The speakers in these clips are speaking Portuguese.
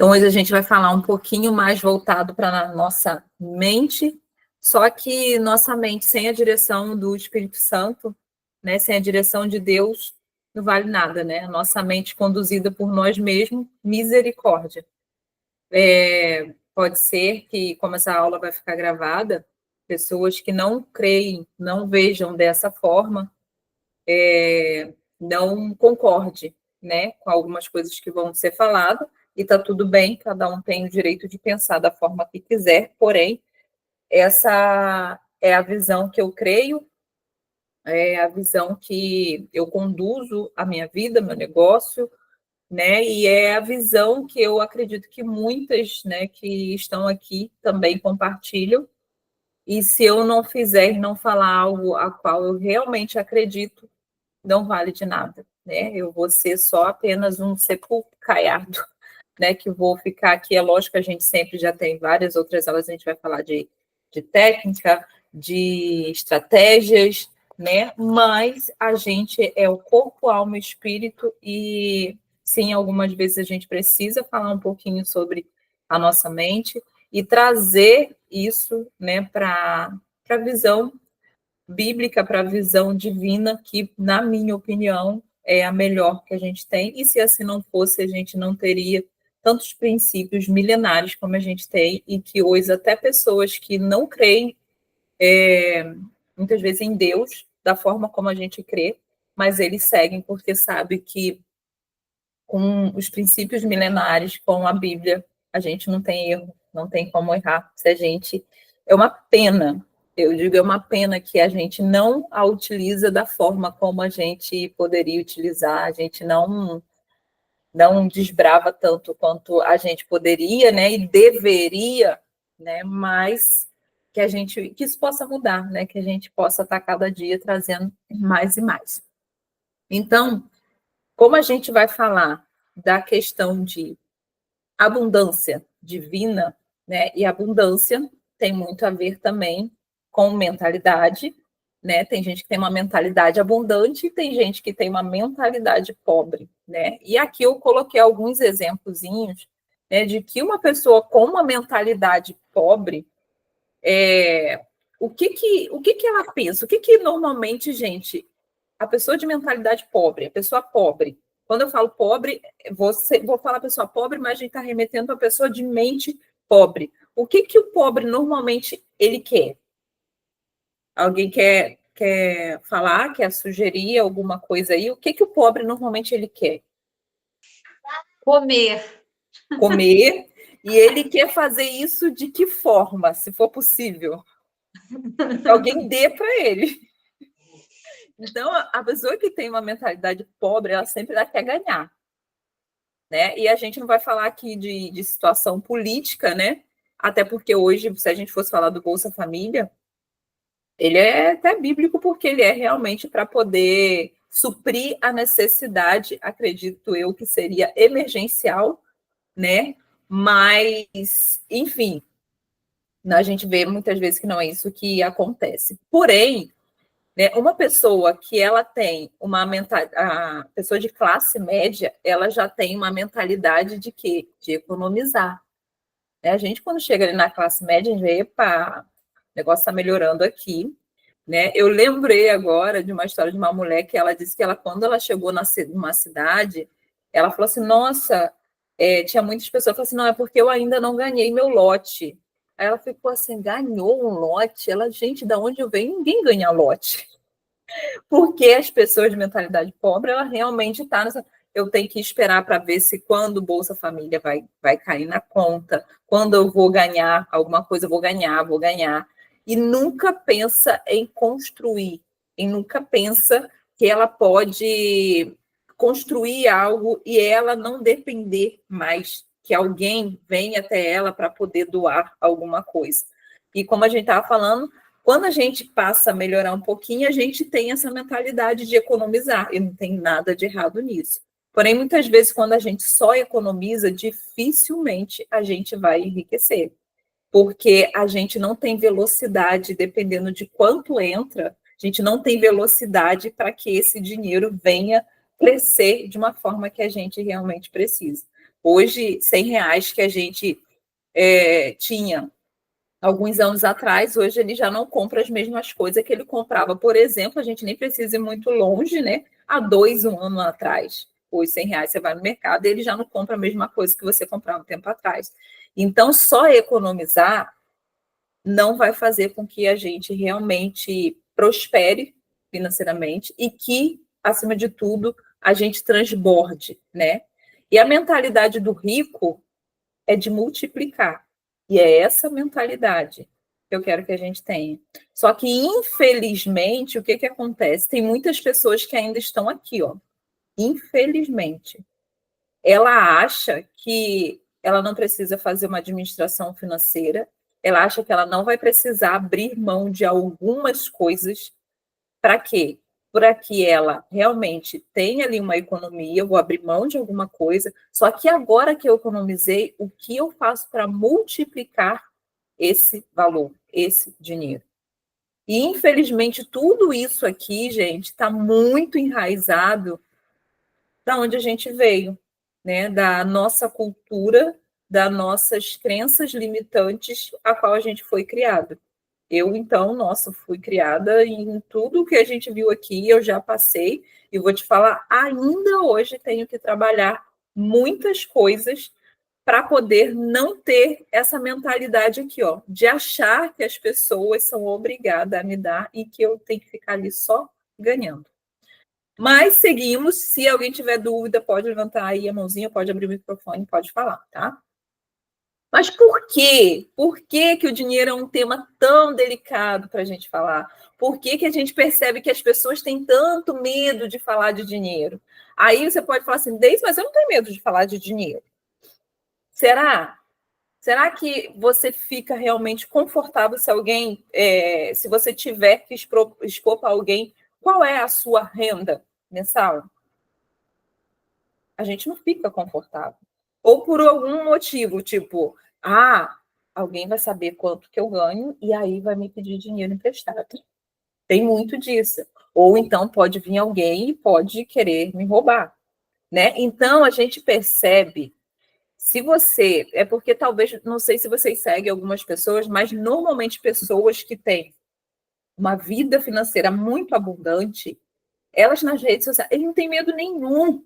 Então, hoje a gente vai falar um pouquinho mais voltado para a nossa mente, só que nossa mente sem a direção do Espírito Santo, né, sem a direção de Deus, não vale nada, né? A nossa mente conduzida por nós mesmos, misericórdia. Pode ser que, como essa aula vai ficar gravada, pessoas que não creem, não vejam dessa forma, não concorde, né, com algumas coisas que vão ser faladas, e está tudo bem, cada um tem o direito de pensar da forma que quiser, porém, essa é a visão que eu creio, é a visão que eu conduzo a minha vida, meu negócio, né, e é a visão que eu acredito que muitas, né, que estão aqui também compartilham, e se eu não fizer, não falar algo a qual eu realmente acredito, não vale de nada, né? Eu vou ser só apenas um sepulcro caiado, né? Que vou ficar aqui. É lógico que a gente sempre já tem várias outras aulas, a gente vai falar de técnica, de estratégias, né? Mas a gente é o corpo, alma e espírito, e sim, algumas vezes a gente precisa falar um pouquinho sobre a nossa mente e trazer isso, né, para a visão bíblica, para a visão divina, que, na minha opinião, é a melhor que a gente tem, e se assim não fosse, a gente não teria tantos princípios milenares como a gente tem, e que hoje até pessoas que não creem, muitas vezes, em Deus, da forma como a gente crê, mas eles seguem porque sabem que com os princípios milenares, com a Bíblia, a gente não tem erro, não tem como errar. Se a gente... É uma pena, eu digo, é uma pena que a gente não a utiliza da forma como a gente poderia utilizar, a gente não desbrava tanto quanto a gente poderia, né, e deveria, né, mas que isso possa mudar, né, que a gente possa estar cada dia trazendo mais e mais. Então, como a gente vai falar da questão de abundância divina, né? E abundância tem muito a ver também com mentalidade, né? Tem gente que tem uma mentalidade abundante e tem gente que tem uma mentalidade pobre, né? E aqui eu coloquei alguns exemplozinhos, né, de que uma pessoa com uma mentalidade pobre, o que ela pensa? O que normalmente, gente, a pessoa de mentalidade pobre, a pessoa pobre, quando eu falo pobre, vou falar pessoa pobre, mas a gente está remetendo a pessoa de mente pobre. O que o pobre normalmente ele quer? Alguém quer falar, quer sugerir alguma coisa aí? O que o pobre normalmente ele quer? Comer. Comer. E ele quer fazer isso de que forma, se for possível? Que alguém dê para ele. Então, a pessoa que tem uma mentalidade pobre, ela sempre quer ganhar, né? E a gente não vai falar aqui de situação política, né? Até porque hoje, se a gente fosse falar do Bolsa Família, ele é até bíblico porque ele é realmente para poder suprir a necessidade, acredito eu, que seria emergencial, né? Mas, enfim, a gente vê muitas vezes que não é isso que acontece. Porém, né, uma pessoa que ela tem uma mentalidade, a pessoa de classe média, ela já tem uma mentalidade de quê? De economizar. Né? A gente, quando chega ali na classe média, a gente vê, epa, o negócio está melhorando aqui. Né? Eu lembrei agora de uma história de uma mulher que ela disse que quando ela chegou numa cidade, ela falou assim, nossa, tinha muitas pessoas que falaram assim, não, é porque eu ainda não ganhei meu lote. Aí ela ficou assim, ganhou um lote? Ela, gente, da onde eu venho, ninguém ganha lote. Porque as pessoas de mentalidade pobre, ela realmente está nessa... Eu tenho que esperar para ver se quando o Bolsa Família vai cair na conta, quando eu vou ganhar alguma coisa, eu vou ganhar. E nunca pensa em construir, e nunca pensa que ela pode construir algo e ela não depender mais que alguém venha até ela para poder doar alguma coisa. E como a gente estava falando, quando a gente passa a melhorar um pouquinho, a gente tem essa mentalidade de economizar, e não tem nada de errado nisso. Porém, muitas vezes, quando a gente só economiza, dificilmente a gente vai enriquecer, porque a gente não tem velocidade, dependendo de quanto entra, a gente não tem velocidade para que esse dinheiro venha crescer de uma forma que a gente realmente precisa. Hoje, R$ 100 que a gente tinha alguns anos atrás, hoje ele já não compra as mesmas coisas que ele comprava. Por exemplo, a gente nem precisa ir muito longe, né? Há 1 ano atrás. Hoje, R$ 100 você vai no mercado e ele já não compra a mesma coisa que você comprava um tempo atrás. Então, só economizar não vai fazer com que a gente realmente prospere financeiramente e que, acima de tudo, a gente transborde, né? E a mentalidade do rico é de multiplicar. E é essa mentalidade que eu quero que a gente tenha. Só que, infelizmente, o que acontece? Tem muitas pessoas que ainda estão aqui, ó. Infelizmente. Ela acha que ela não precisa fazer uma administração financeira, ela acha que ela não vai precisar abrir mão de algumas coisas. Para quê? Para que ela realmente tenha ali uma economia, eu vou abrir mão de alguma coisa, só que agora que eu economizei, o que eu faço para multiplicar esse valor, esse dinheiro? E, infelizmente, tudo isso aqui, gente, está muito enraizado da onde a gente veio, né? Da nossa cultura, das nossas crenças limitantes a qual a gente foi criado. Eu, então, nossa, fui criada em tudo que a gente viu aqui, eu já passei, e vou te falar, ainda hoje tenho que trabalhar muitas coisas para poder não ter essa mentalidade aqui, ó, de achar que as pessoas são obrigadas a me dar e que eu tenho que ficar ali só ganhando. Mas seguimos. Se alguém tiver dúvida, pode levantar aí a mãozinha, pode abrir o microfone, pode falar, tá? Mas por quê? Por que que o dinheiro é um tema tão delicado para a gente falar? Por que que a gente percebe que as pessoas têm tanto medo de falar de dinheiro? Aí você pode falar assim, Deise, mas eu não tenho medo de falar de dinheiro. Será? Será que você fica realmente confortável se alguém, se você tiver que expor para alguém qual é a sua renda mensal? A gente não fica confortável. Ou por algum motivo, tipo, alguém vai saber quanto que eu ganho e aí vai me pedir dinheiro emprestado. Tem muito disso. Ou então pode vir alguém e pode querer me roubar, né? Então a gente percebe, se você, é porque talvez, não sei se vocês seguem algumas pessoas, mas normalmente pessoas que têm uma vida financeira muito abundante, elas nas redes sociais, eles não têm medo nenhum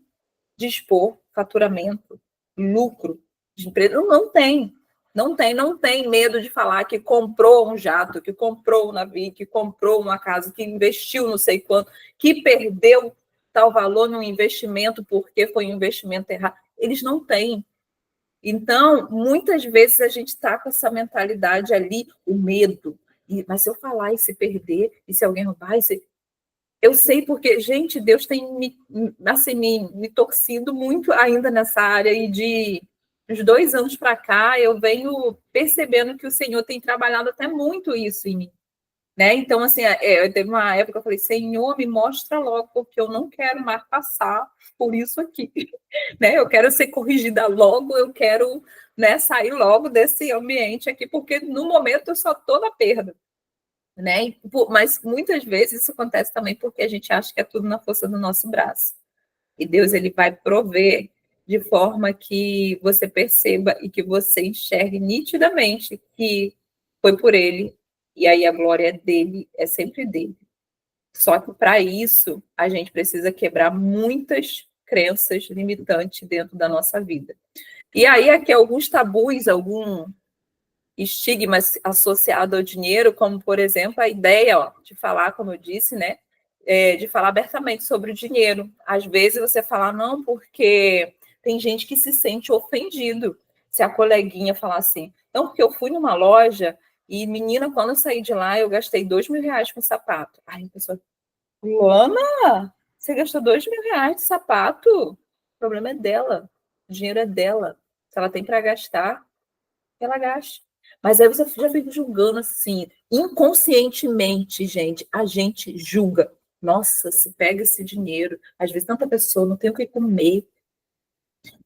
de expor faturamento, lucro de empresa. Não tem. Não tem medo de falar que comprou um jato, que comprou um navio, que comprou uma casa, que investiu não sei quanto, que perdeu tal valor num investimento porque foi um investimento errado. Eles não têm. Então, muitas vezes a gente está com essa mentalidade ali, o medo. Mas se eu falar e se perder, e se alguém roubar, eu sei porque, gente, Deus tem me torcido muito ainda nessa área e de uns 2 anos para cá eu venho percebendo que o Senhor tem trabalhado até muito isso em mim, né? Então, assim, teve uma época que eu falei, Senhor, me mostra logo, porque eu não quero mais passar por isso aqui, né? Eu quero ser corrigida logo, eu quero, né, sair logo desse ambiente aqui, porque no momento eu só estou na perda. Né? Mas muitas vezes isso acontece também porque a gente acha que é tudo na força do nosso braço. E Deus ele vai prover de forma que você perceba e que você enxergue nitidamente que foi por ele e aí a glória é dele, é sempre dele. Só que para isso a gente precisa quebrar muitas crenças limitantes dentro da nossa vida. E aí aqui alguns tabus, estigmas associados ao dinheiro, como, por exemplo, a ideia de falar, como eu disse, né, de falar abertamente sobre o dinheiro. Às vezes você fala, não, porque tem gente que se sente ofendido se a coleguinha falar assim, não, porque eu fui numa loja e, menina, quando eu saí de lá, eu gastei R$ 2.000 com sapato. Aí a pessoa, Luana, você gastou R$ 2.000 de sapato? O problema é dela, o dinheiro é dela. Se ela tem para gastar, ela gasta. Mas aí você já fica julgando assim, inconscientemente, gente, a gente julga. Nossa, se pega esse dinheiro, às vezes tanta pessoa não tem o que comer,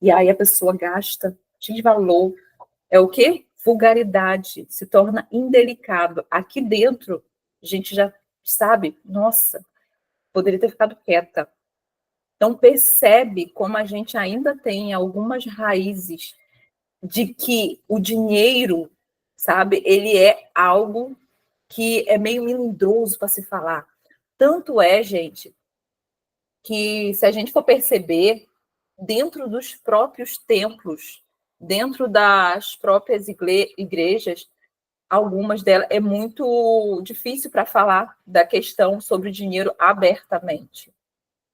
e aí a pessoa gasta, de valor. É o quê? Vulgaridade, se torna indelicado. Aqui dentro, a gente já sabe, nossa, poderia ter ficado quieta. Então, percebe como a gente ainda tem algumas raízes de que o dinheiro, sabe, ele é algo que é meio melindroso para se falar. Tanto é, gente, que se a gente for perceber, dentro dos próprios templos, dentro das próprias igrejas, algumas delas é muito difícil para falar da questão sobre dinheiro abertamente,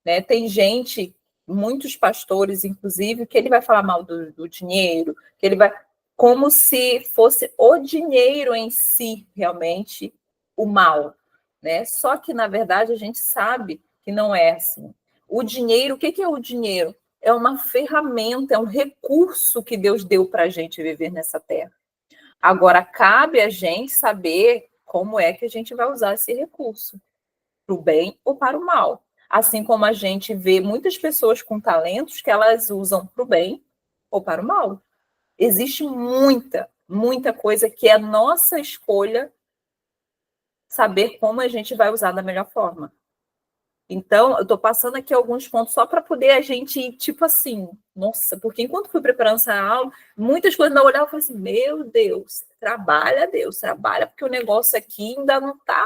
né? Tem gente, muitos pastores, inclusive, que ele vai falar mal do dinheiro, que ele vai como se fosse o dinheiro em si realmente o mal, né? Só que na verdade a gente sabe que não é assim. O dinheiro, o que é o dinheiro? É uma ferramenta, é um recurso que Deus deu para a gente viver nessa terra. Agora, cabe a gente saber como é que a gente vai usar esse recurso, para o bem ou para o mal. Assim como a gente vê muitas pessoas com talentos que elas usam para o bem ou para o mal. Existe muita coisa que é nossa escolha saber como a gente vai usar da melhor forma. Então, eu estou passando aqui alguns pontos só para poder a gente, tipo assim, nossa, porque enquanto fui preparando essa aula, muitas coisas eu olhava e falei assim, meu Deus, trabalha, porque o negócio aqui ainda não está,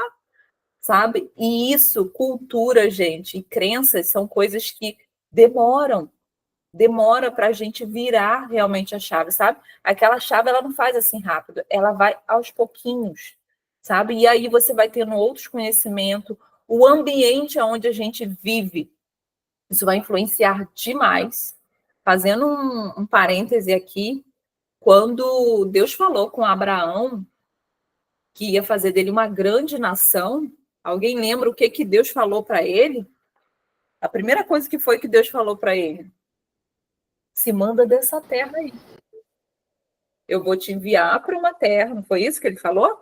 sabe? E isso, cultura, gente, e crenças são coisas que demora para a gente virar realmente a chave, sabe? Aquela chave, ela não faz assim rápido, ela vai aos pouquinhos, sabe? E aí você vai tendo outros conhecimentos, o ambiente onde a gente vive, isso vai influenciar demais. Fazendo um parêntese aqui, quando Deus falou com Abraão que ia fazer dele uma grande nação, alguém lembra o que Deus falou para ele? A primeira coisa que foi que Deus falou para ele: se manda dessa terra aí. Eu vou te enviar para uma terra, não foi isso que ele falou?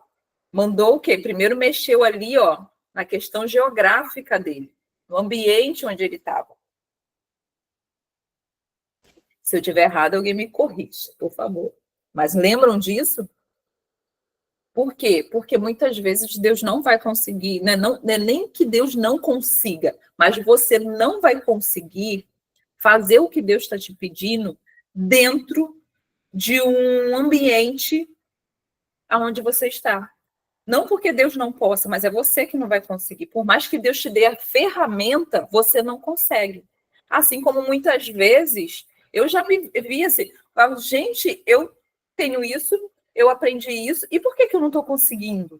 Mandou o quê? Primeiro mexeu ali, ó, na questão geográfica dele, no ambiente onde ele estava. Se eu estiver errado, alguém me corrige, por favor. Mas lembram disso? Por quê? Porque muitas vezes Deus não vai conseguir, né? Não é nem que Deus não consiga, mas você não vai conseguir fazer o que Deus está te pedindo dentro de um ambiente onde você está. Não porque Deus não possa, mas é você que não vai conseguir. Por mais que Deus te dê a ferramenta, você não consegue. Assim como muitas vezes eu já me vi assim, falo, gente, eu tenho isso, eu aprendi isso, e por que eu não estou conseguindo?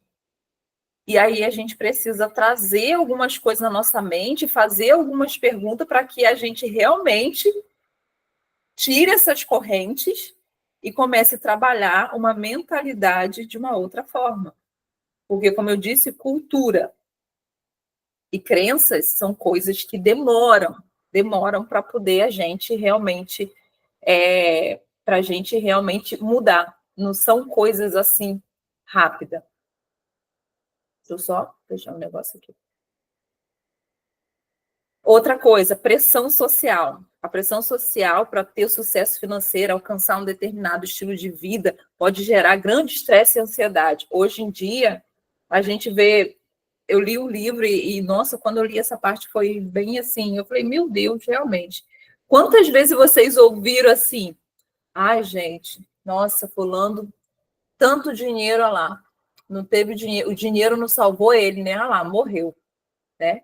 E aí a gente precisa trazer algumas coisas na nossa mente, fazer algumas perguntas para que a gente realmente tire essas correntes e comece a trabalhar uma mentalidade de uma outra forma. Porque, como eu disse, cultura e crenças são coisas que demoram para poder a gente realmente, para a gente realmente mudar. Não são coisas assim rápidas. Deixa eu só fechar um negócio aqui. Outra coisa, pressão social. A pressão social para ter sucesso financeiro, alcançar um determinado estilo de vida, pode gerar grande estresse e ansiedade. Hoje em dia, a gente vê. Eu li o livro e, nossa, quando eu li essa parte foi bem assim. Eu falei, meu Deus, realmente. Quantas vezes vocês ouviram assim? Ai, gente, nossa, fulano, tanto dinheiro, olha lá. Não teve dinheiro, o dinheiro não salvou ele, né? Olha lá, morreu, né?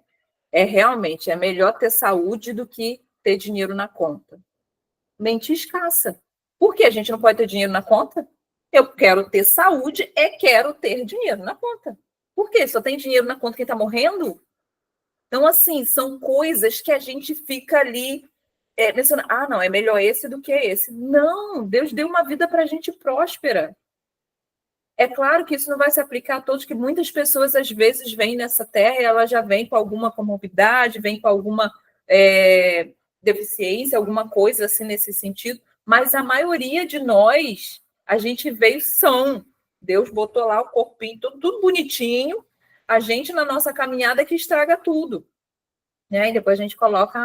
Realmente, é melhor ter saúde do que ter dinheiro na conta. Mente escassa. Por que a gente não pode ter dinheiro na conta? Eu quero ter saúde e quero ter dinheiro na conta. Por quê? Só tem dinheiro na conta quem está morrendo? Então, assim, são coisas que a gente fica ali mencionando. Ah, não, é melhor esse do que esse. Não, Deus deu uma vida para a gente próspera. É claro que isso não vai se aplicar a todos, que muitas pessoas, às vezes, vêm nessa terra e ela já vem com alguma comorbidade, vem com alguma deficiência, alguma coisa assim nesse sentido, mas a maioria de nós, a gente veio são. Deus botou lá o corpinho, tudo bonitinho, a gente na nossa caminhada que estraga tudo. Né? E depois a gente coloca,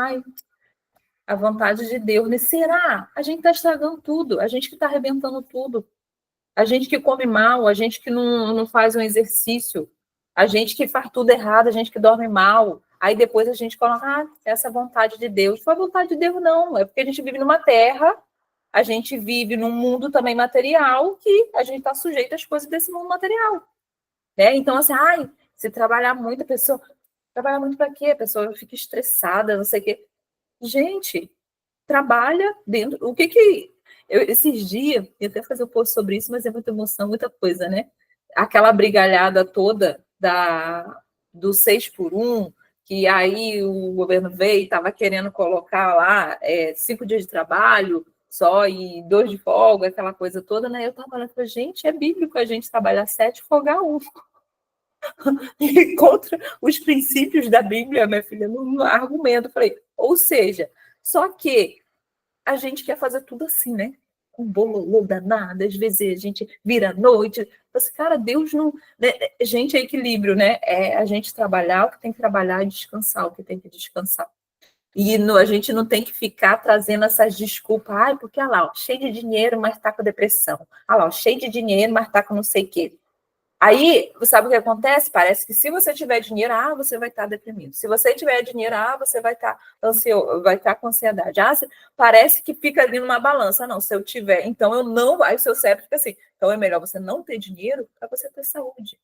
a vontade de Deus. Mas será? A gente está estragando tudo, a gente que está arrebentando tudo. A gente que come mal, a gente que não faz um exercício, a gente que faz tudo errado, a gente que dorme mal, Aí depois a gente coloca, essa vontade de Deus. Não foi vontade de Deus, não. É porque a gente vive numa terra, a gente vive num mundo também material, que a gente está sujeito às coisas desse mundo material. Né? Então, assim, se trabalhar muito, a pessoa... Trabalhar muito para quê? A pessoa fica estressada, não sei o quê. Gente, trabalha dentro... O que... esses dias, ia até fazer um post sobre isso, mas é muita emoção, muita coisa, né? Aquela brigalhada toda do 6x1, que aí o governo veio e estava querendo colocar lá 5 dias de trabalho só e 2 de folga, aquela coisa toda, né? Eu estava falando, gente, é bíblico a gente trabalhar 7 e folgar 1. E contra os princípios da Bíblia, minha filha, no argumento. Falei, ou seja, só que a gente quer fazer tudo assim, né? Com bololô danado, às vezes a gente vira à noite. Assim, cara, Deus não... Né? Gente, é equilíbrio, né? É a gente trabalhar o que tem que trabalhar e descansar o que tem que descansar. E a gente não tem que ficar trazendo essas desculpas. Porque, lá, ó, cheio de dinheiro, mas tá com depressão. Lá, ó, cheio de dinheiro, mas tá com não sei o quê. Aí, sabe o que acontece? Parece que se você tiver dinheiro, você vai estar deprimido. Se você tiver dinheiro, você vai estar ansioso, vai estar com ansiedade. Parece que fica ali numa balança. Não, se eu tiver, então eu não... Aí o seu cérebro fica assim. Então é melhor você não ter dinheiro para você ter saúde.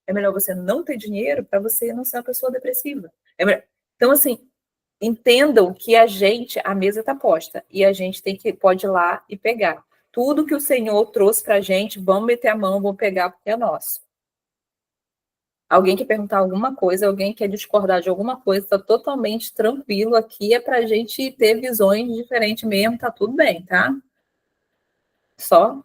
É melhor você não ter dinheiro para você não ser uma pessoa depressiva. Então, assim, entendam que a mesa está posta e a gente pode ir lá e pegar. Tudo que o Senhor trouxe para a gente, vamos meter a mão, vamos pegar porque é nosso. Alguém quer perguntar alguma coisa, alguém quer discordar de alguma coisa, está totalmente tranquilo aqui, é para a gente ter visões diferentes mesmo, tá tudo bem, tá? Só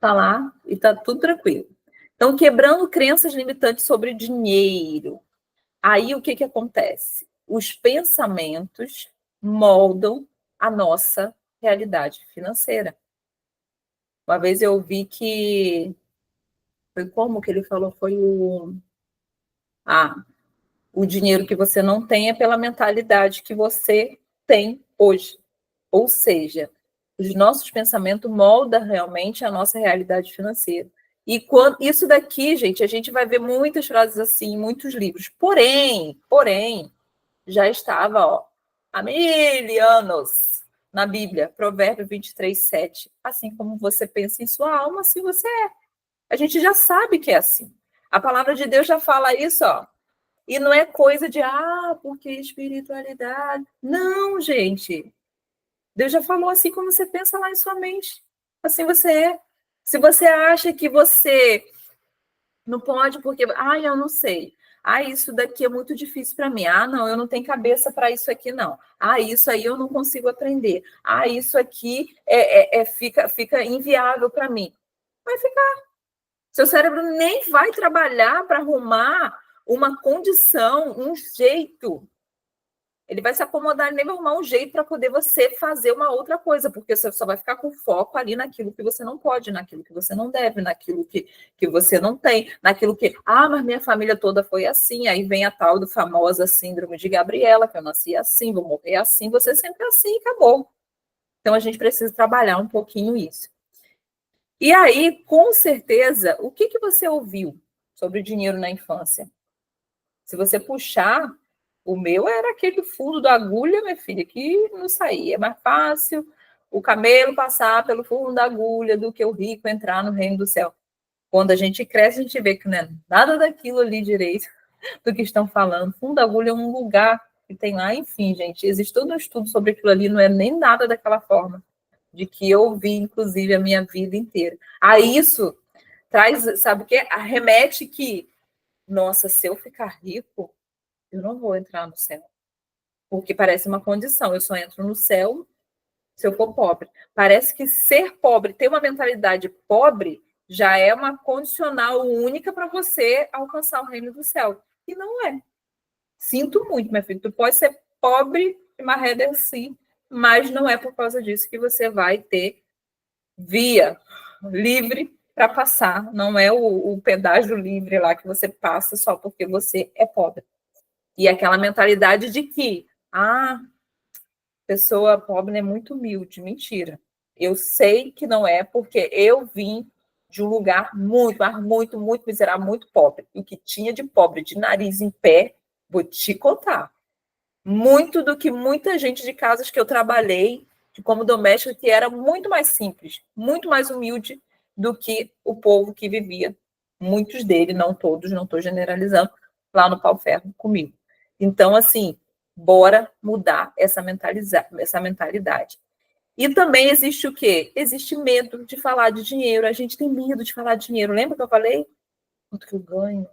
tá lá e tá tudo tranquilo. Então, quebrando crenças limitantes sobre dinheiro. Aí, o que acontece? Os pensamentos moldam a nossa realidade financeira. Uma vez eu vi que... Foi como que ele falou? Foi o dinheiro que você não tem é pela mentalidade que você tem hoje. Ou seja, os nossos pensamentos moldam realmente a nossa realidade financeira. E quando isso daqui, gente, a gente vai ver muitas frases assim em muitos livros. Porém, já estava há 1000 anos na Bíblia, Provérbio 23:7. Assim como você pensa em sua alma, assim você é. A gente já sabe que é assim. A palavra de Deus já fala isso, ó. E não é coisa de, porque espiritualidade. Não, gente. Deus já falou assim como você pensa lá em sua mente. Assim você é. Se você acha que você não pode porque, eu não sei. Isso daqui é muito difícil para mim. Não, eu não tenho cabeça para isso aqui, não. Isso aí eu não consigo aprender. Isso aqui fica inviável para mim. Vai ficar. Seu cérebro nem vai trabalhar para arrumar uma condição, um jeito. Ele vai se acomodar, ele nem vai arrumar um jeito para poder você fazer uma outra coisa, porque você só vai ficar com foco ali naquilo que você não pode, naquilo que você não deve, naquilo que você não tem, naquilo que, mas minha família toda foi assim, aí vem a tal do famosa síndrome de Gabriela, que eu nasci assim, vou morrer assim, você sempre é assim e acabou. Então a gente precisa trabalhar um pouquinho isso. E aí, com certeza, o que você ouviu sobre dinheiro na infância? Se você puxar, o meu era aquele fundo da agulha, minha filha, que não saía. É mais fácil o camelo passar pelo fundo da agulha do que o rico entrar no reino do céu. Quando a gente cresce, a gente vê que não é nada daquilo ali direito do que estão falando. Fundo da agulha é um lugar que tem lá, enfim, gente, existe todo um estudo sobre aquilo ali, não é nem nada daquela forma de que eu vi, inclusive, a minha vida inteira. Isso traz, sabe o quê? Arremete que, nossa, se eu ficar rico, eu não vou entrar no céu. Porque parece uma condição, eu só entro no céu se eu for pobre. Parece que ser pobre, ter uma mentalidade pobre, já é uma condicional única para você alcançar o reino do céu. E não é. Sinto muito, minha filha. Tu pode ser pobre de maré assim, mas não é por causa disso que você vai ter via livre para passar. Não é o pedágio livre lá que você passa só porque você é pobre. E aquela mentalidade de que, pessoa pobre é muito humilde. Mentira. Eu sei que não é, porque eu vim de um lugar muito, mas muito, muito miserável, muito pobre. E o que tinha de pobre, de nariz em pé, Vou te contar. Muito do que muita gente de casas que eu trabalhei, como doméstica, que era muito mais simples, muito mais humilde do que o povo que vivia. Muitos deles, não todos, não estou generalizando, lá no pau-ferro comigo. Então, assim, bora mudar essa mentalidade. E também existe o quê? Existe medo de falar de dinheiro. A gente tem medo de falar de dinheiro. Lembra que eu falei? Quanto que eu ganho?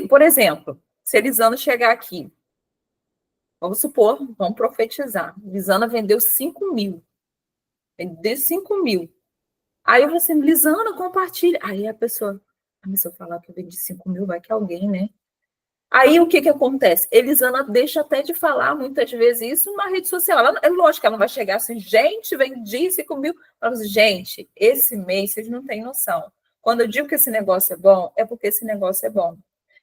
Por exemplo, se a Elisana chegar aqui, vamos supor, vamos profetizar. Lisana vendeu 5 mil. Vendeu 5 mil. Aí você, Lisana, compartilha. Aí a pessoa, se eu falar que eu vendi 5 mil, vai que alguém, né? Aí o que acontece? Elisana deixa até de falar muitas vezes isso na rede social. É lógico que ela não vai chegar assim, gente, vendi 5 mil. Ela diz, gente, esse mês vocês não têm noção. Quando eu digo que esse negócio é bom, é porque esse negócio é bom.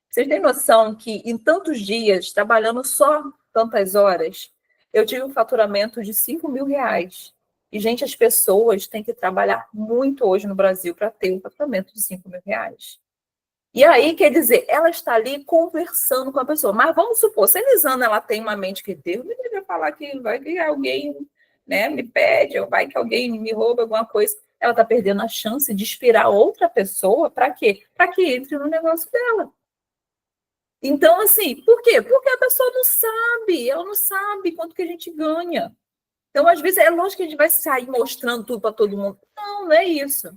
Vocês têm noção que em tantos dias, trabalhando só tantas horas, eu tive um faturamento de 5 mil reais. E, gente, as pessoas têm que trabalhar muito hoje no Brasil para ter um faturamento de 5 mil reais. E aí, quer dizer, ela está ali conversando com a pessoa. Mas vamos supor, se a Elisana ela tem uma mente que Deus me deve falar que vai que alguém, né, me pede, ou vai que alguém me rouba alguma coisa, ela está perdendo a chance de inspirar outra pessoa para quê? Para que entre no negócio dela. Então, assim, por quê? Porque a pessoa não sabe, ela não sabe quanto que a gente ganha. Então, às vezes, é lógico que a gente vai sair mostrando tudo para todo mundo. Não é isso.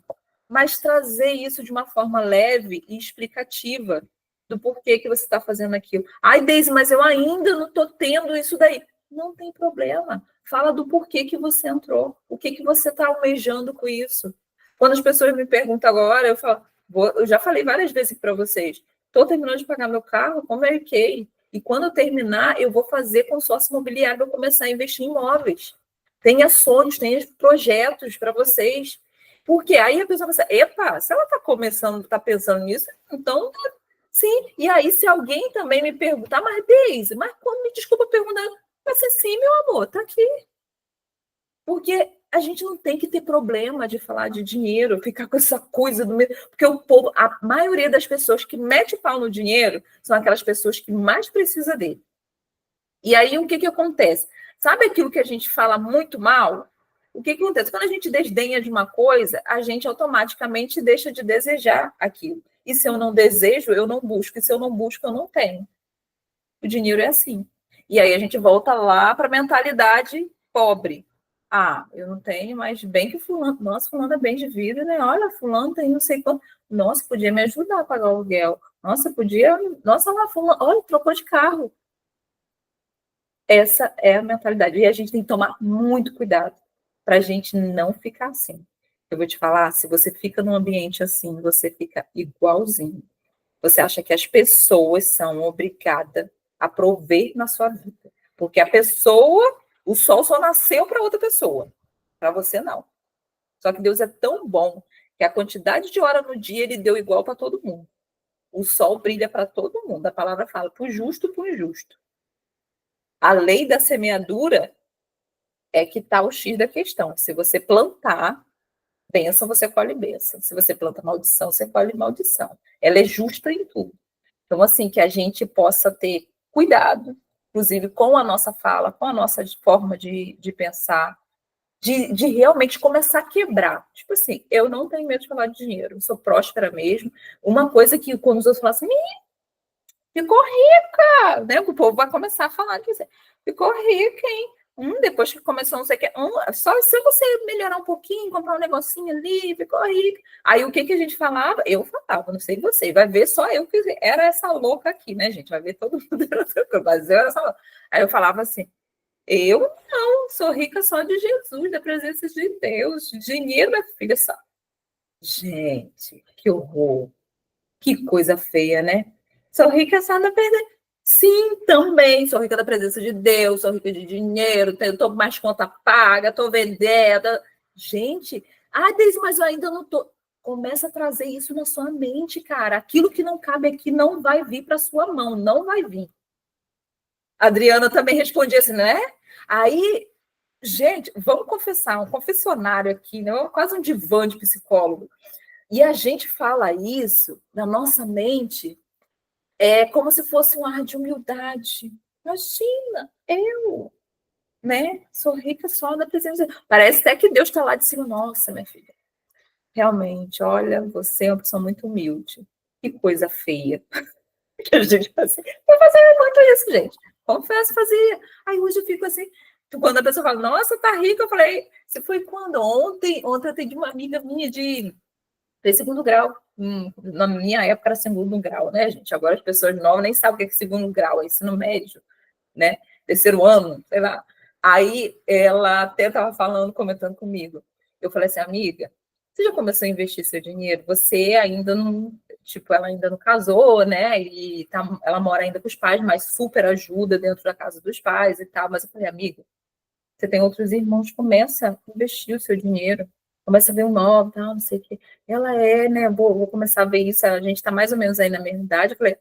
Mas trazer isso de uma forma leve e explicativa do porquê que você está fazendo aquilo. Ai, Deise, mas eu ainda não estou tendo isso daí. Não tem problema. Fala do porquê que você entrou. O que você está almejando com isso. Quando as pessoas me perguntam agora, eu falo, eu já falei várias vezes para vocês, estou terminando de pagar meu carro, convertei. E quando eu terminar, eu vou fazer consórcio imobiliário para começar a investir em imóveis. Tenha sonhos, tenha projetos para vocês. Porque aí a pessoa pensa, epa, se ela está começando, está pensando nisso, então, sim. E aí, se alguém também me perguntar, mas Deise, mas quando me desculpa perguntar, vai ser sim, meu amor, tá aqui. Porque a gente não tem que ter problema de falar de dinheiro, ficar com essa coisa do medo. Porque o povo, a maioria das pessoas que mete pau no dinheiro são aquelas pessoas que mais precisam dele. E aí, o que acontece? Sabe aquilo que a gente fala muito mal? O que acontece? Quando a gente desdenha de uma coisa, a gente automaticamente deixa de desejar aquilo. E se eu não desejo, eu não busco. E se eu não busco, eu não tenho. O dinheiro é assim. E aí a gente volta lá para a mentalidade pobre. Ah, eu não tenho, mas bem que fulano... Nossa, fulano é bem de vida, né? Olha, fulano tem não sei quanto... Nossa, podia me ajudar a pagar o aluguel. Nossa, podia... Nossa, lá, fulano... Olha, trocou de carro. Essa é a mentalidade. E a gente tem que tomar muito cuidado para a gente não ficar assim. Eu vou te falar, se você fica num ambiente assim, você fica igualzinho. Você acha que as pessoas são obrigadas a prover na sua vida. Porque a pessoa, o sol só nasceu para outra pessoa. Para você, não. Só que Deus é tão bom que a quantidade de hora no dia ele deu igual para todo mundo. O sol brilha para todo mundo. A palavra fala, para o justo, para o injusto. A lei da semeadura é que está o X da questão. Se você plantar bênção, você colhe bênção. Se você planta maldição, você colhe maldição. Ela é justa em tudo. Então, assim, que a gente possa ter cuidado, inclusive com a nossa fala, com a nossa forma de pensar, de realmente começar a quebrar. Tipo assim, eu não tenho medo de falar de dinheiro, eu sou próspera mesmo. Uma coisa que quando os outros falam assim, ficou rica, né? O povo vai começar a falar disso. Ficou rica, hein? Depois que começou, não sei o que, só se você melhorar um pouquinho, comprar um negocinho ali, ficou rica. Aí o que a gente falava? Eu falava, não sei você, vai ver só eu que era essa louca aqui, né, gente? Vai ver todo mundo, mas eu era essa louca. Aí eu falava assim, eu não, sou rica só de Jesus, da presença de Deus, dinheiro, minha filha, só. Gente, que horror, que coisa feia, né? Sou rica só da presença. Sim, também. Sou rica da presença de Deus, sou rica de dinheiro, estou mais conta paga, estou vendendo. Gente, Deise, mas eu ainda não estou. Começa a trazer isso na sua mente, cara. Aquilo que não cabe aqui não vai vir para sua mão, não vai vir. A Adriana também respondia assim, né? Aí, gente, vamos confessar, um confessionário aqui, né? Quase um divã de psicólogo. E a gente fala isso na nossa mente. é como se fosse um ar de humildade. Imagina, eu, né? Sou rica só da presença. Parece até que Deus está lá de cima. Nossa, minha filha, realmente, olha, você é uma pessoa muito humilde. Que coisa feia que a gente fazia. Eu fazia muito isso, gente. Confesso, fazia. Aí hoje eu fico assim. Quando a pessoa fala, nossa, tá rica, eu falei, você foi quando? Ontem eu atendi uma amiga minha de segundo grau. Na minha época era segundo grau, né, gente? Agora as pessoas novas nem sabem o que é segundo grau, é ensino médio, né? Terceiro ano, sei lá. Aí ela até estava falando, comentando comigo. Eu falei assim, amiga, você já começou a investir seu dinheiro? Você ainda não, tipo, ela ainda não casou, né? E ela mora ainda com os pais, mas super ajuda dentro da casa dos pais e tal. Mas eu falei, amiga, você tem outros irmãos, começa a investir o seu dinheiro, começa a ver um novo, tal, não sei o quê. Ela né? Vou começar a ver isso, a gente está mais ou menos aí na mesma idade. Eu falei,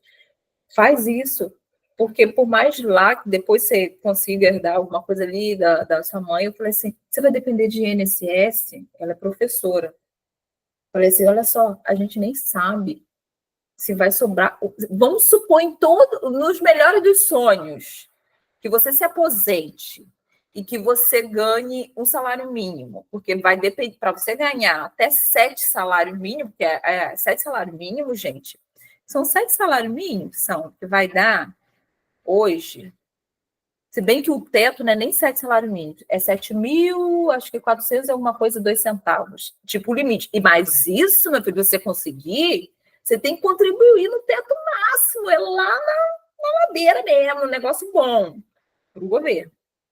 faz isso, porque por mais lá que depois você consiga herdar alguma coisa ali da sua mãe, eu falei assim, você vai depender de INSS? Ela é professora. Eu falei assim, olha só, a gente nem sabe se vai sobrar. Vamos supor nos melhores dos sonhos, que você se aposente e que você ganhe um salário mínimo, porque vai depender, para você ganhar até 7 salários mínimos, que 7 salários mínimos, gente, são 7 salários mínimos, que vai dar hoje, se bem que o teto não é nem 7 salários mínimos, é 7.000, acho que 400 é alguma coisa, 2 centavos, tipo o limite. E mais isso, meu filho, você conseguir, você tem que contribuir no teto máximo, é lá na ladeira mesmo, um negócio bom para o governo.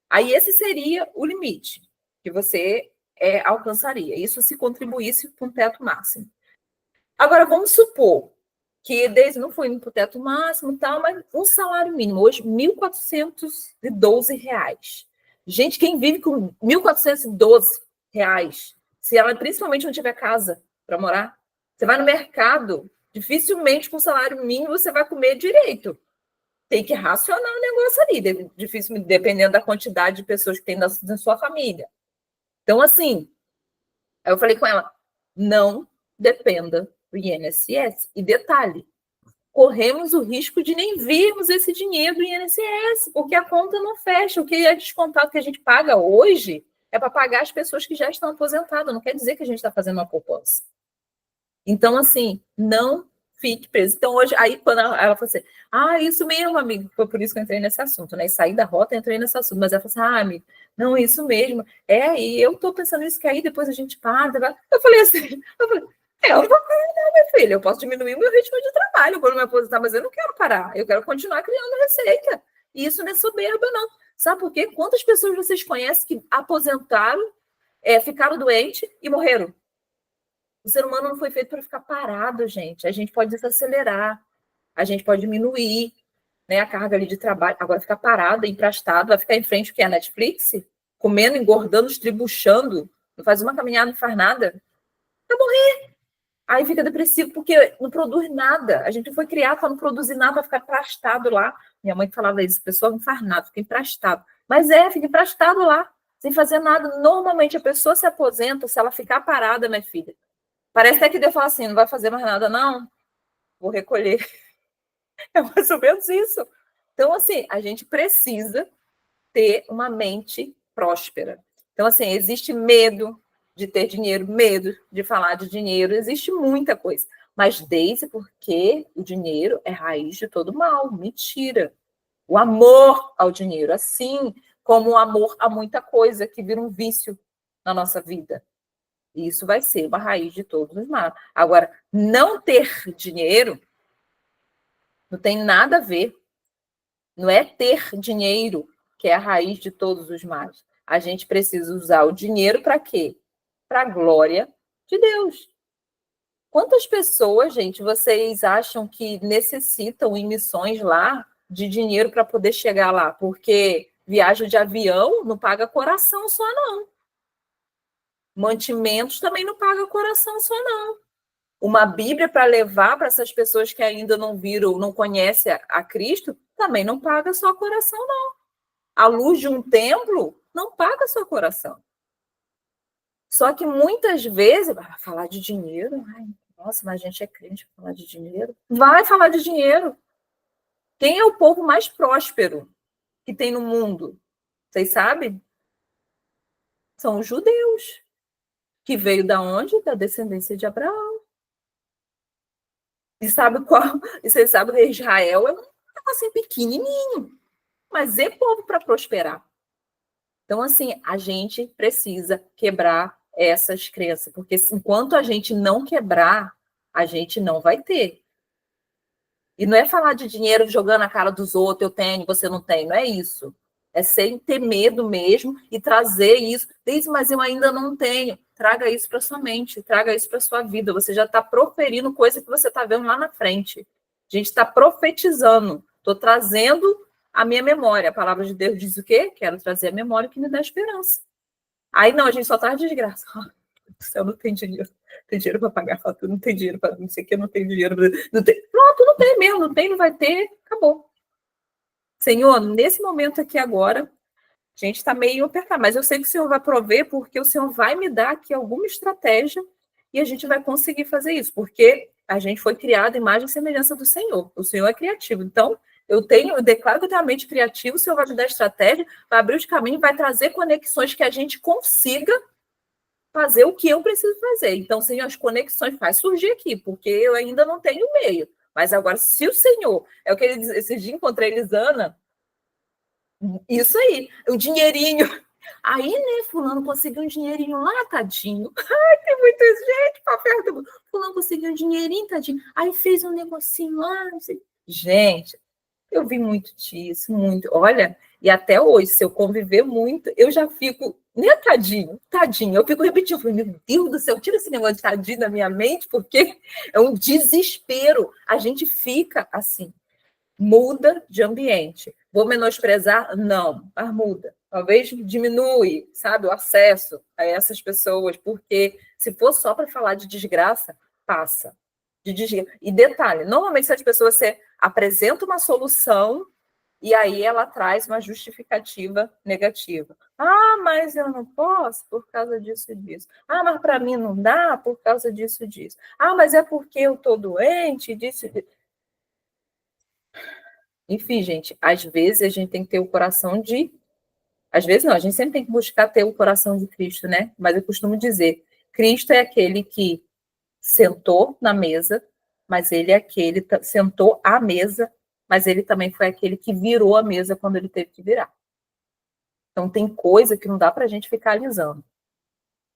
Aí esse seria o limite que você alcançaria. Isso se contribuísse com o teto máximo. Agora, vamos supor que desde não foi para o teto máximo e tal, mas um salário mínimo, hoje, R$ 1.412. Gente, quem vive com R$ 1.412, se ela principalmente não tiver casa para morar, você vai no mercado, dificilmente com salário mínimo você vai comer direito. Tem que racionar o negócio ali, difícil, dependendo da quantidade de pessoas que tem na sua família. Então, assim, aí eu falei com ela, não dependa do INSS. E detalhe, corremos o risco de nem virmos esse dinheiro do INSS, porque a conta não fecha. O que é descontado que a gente paga hoje é para pagar as pessoas que já estão aposentadas. Não quer dizer que a gente está fazendo uma poupança. Então, assim, não fique preso. Então, hoje, aí, quando ela falou assim, isso mesmo, amigo, foi por isso que eu entrei nesse assunto, né? E saí da rota e entrei nesse assunto. Mas ela falou assim, amigo, não, isso mesmo. E eu tô pensando nisso, que aí depois a gente para. Eu falei assim, eu não vou parar, não, minha filha. Eu posso diminuir o meu ritmo de trabalho quando me aposentar, mas eu não quero parar. Eu quero continuar criando receita. E isso não é soberba, não. Sabe por quê? Quantas pessoas vocês conhecem que aposentaram, ficaram doentes e morreram? O ser humano não foi feito para ficar parado, gente. A gente pode desacelerar, a gente pode diminuir, né, a carga ali de trabalho. Agora, ficar parado, emprestado, vai ficar em frente o que é a Netflix? Comendo, engordando, estribuchando, não faz uma caminhada, não faz nada. Vai morrer. Aí fica depressivo porque não produz nada. A gente foi criado para não produzir nada, para ficar emprestado lá. Minha mãe falava isso, a pessoa não faz nada, fica emprestado. Mas fica emprestado lá, sem fazer nada. Normalmente a pessoa se aposenta se ela ficar parada, minha filha. Parece até que Deus fala assim, não vai fazer mais nada, não? Vou recolher. É mais ou menos isso. Então, assim, a gente precisa ter uma mente próspera. Então, assim, existe medo de ter dinheiro, medo de falar de dinheiro, existe muita coisa. Mas desde porque o dinheiro é raiz de todo mal, mentira. O amor ao dinheiro, assim como o amor a muita coisa que vira um vício na nossa vida. Isso vai ser uma raiz de todos os males. Agora, não ter dinheiro não tem nada a ver. Não é ter dinheiro que é a raiz de todos os males. A gente precisa usar o dinheiro para quê? Para a glória de Deus. Quantas pessoas, gente, vocês acham que necessitam em missões lá de dinheiro para poder chegar lá? Porque viagem de avião não paga coração só, não. Mantimentos também não paga coração só, não. Uma Bíblia para levar para essas pessoas que ainda não viram, não conhecem a Cristo, também não paga só coração, não. A luz de um templo não paga só coração. Só que muitas vezes, vai falar de dinheiro, nossa, mas a gente é crente para falar de dinheiro. Vai falar de dinheiro. Quem é o povo mais próspero que tem no mundo? Vocês sabem? São os judeus, que veio da onde? Da descendência de Abraão. E sabe qual? E vocês sabem que Israel é um assim pequenininho, mas é povo para prosperar. Então, assim, a gente precisa quebrar essas crenças, porque enquanto a gente não quebrar, a gente não vai ter. E não é falar de dinheiro jogando a cara dos outros, eu tenho, você não tem, não é isso. É sem ter medo mesmo e trazer isso. Diz, mas eu ainda não tenho. Traga isso para sua mente, traga isso para sua vida. Você já está proferindo coisa que você está vendo lá na frente. A gente está profetizando. Estou trazendo a minha memória. A palavra de Deus diz o quê? Quero trazer a memória que me dá esperança. Aí não, a gente só traz desgraça. O céu, não tem dinheiro. Tem dinheiro para pagar a fatura, não tem dinheiro para não sei o que, não tem dinheiro. Não tem. Pronto, não tem mesmo, não tem, não vai ter, acabou. Senhor, nesse momento aqui agora, a gente está meio apertado, mas eu sei que o Senhor vai prover, porque o Senhor vai me dar aqui alguma estratégia e a gente vai conseguir fazer isso, porque a gente foi criado à imagem e semelhança do Senhor. O Senhor é criativo. Então, eu declaro que eu tenho a mente criativa, o Senhor vai me dar estratégia, vai abrir os caminhos, vai trazer conexões que a gente consiga fazer o que eu preciso fazer. Então, Senhor, as conexões faz surgir aqui, porque eu ainda não tenho meio. Mas agora, se o Senhor, é o que ele diz, esse dia encontrei Elisana, isso aí, o dinheirinho. Aí, né, fulano conseguiu um dinheirinho lá, tadinho. Ai, tem muita gente para perto. Fulano conseguiu um dinheirinho, tadinho. Aí fez um negocinho lá. Gente, eu vi muito disso, muito. Olha, e até hoje, se eu conviver muito, eu já fico, né, tadinho, tadinho. Eu fico repetindo, falei, meu Deus do céu, tira esse negócio de tadinho da minha mente, porque é um desespero. A gente fica assim, muda de ambiente. Vou menosprezar? Não, mas muda. Talvez diminui, sabe, o acesso a essas pessoas, porque se for só para falar de desgraça, passa. E detalhe, normalmente se as pessoas você apresenta uma solução e aí ela traz uma justificativa negativa. Ah, mas eu não posso por causa disso e disso. Ah, mas para mim não dá por causa disso e disso. Ah, mas é porque eu estou doente, disso e disso. Enfim, gente, às vezes a gente tem que ter o coração de... Às vezes não, a gente sempre tem que buscar ter o coração de Cristo, né? Mas eu costumo dizer, Cristo é aquele que sentou na mesa, mas ele é aquele que sentou à mesa, mas ele também foi aquele que virou a mesa quando ele teve que virar. Então tem coisa que não dá para a gente ficar alisando.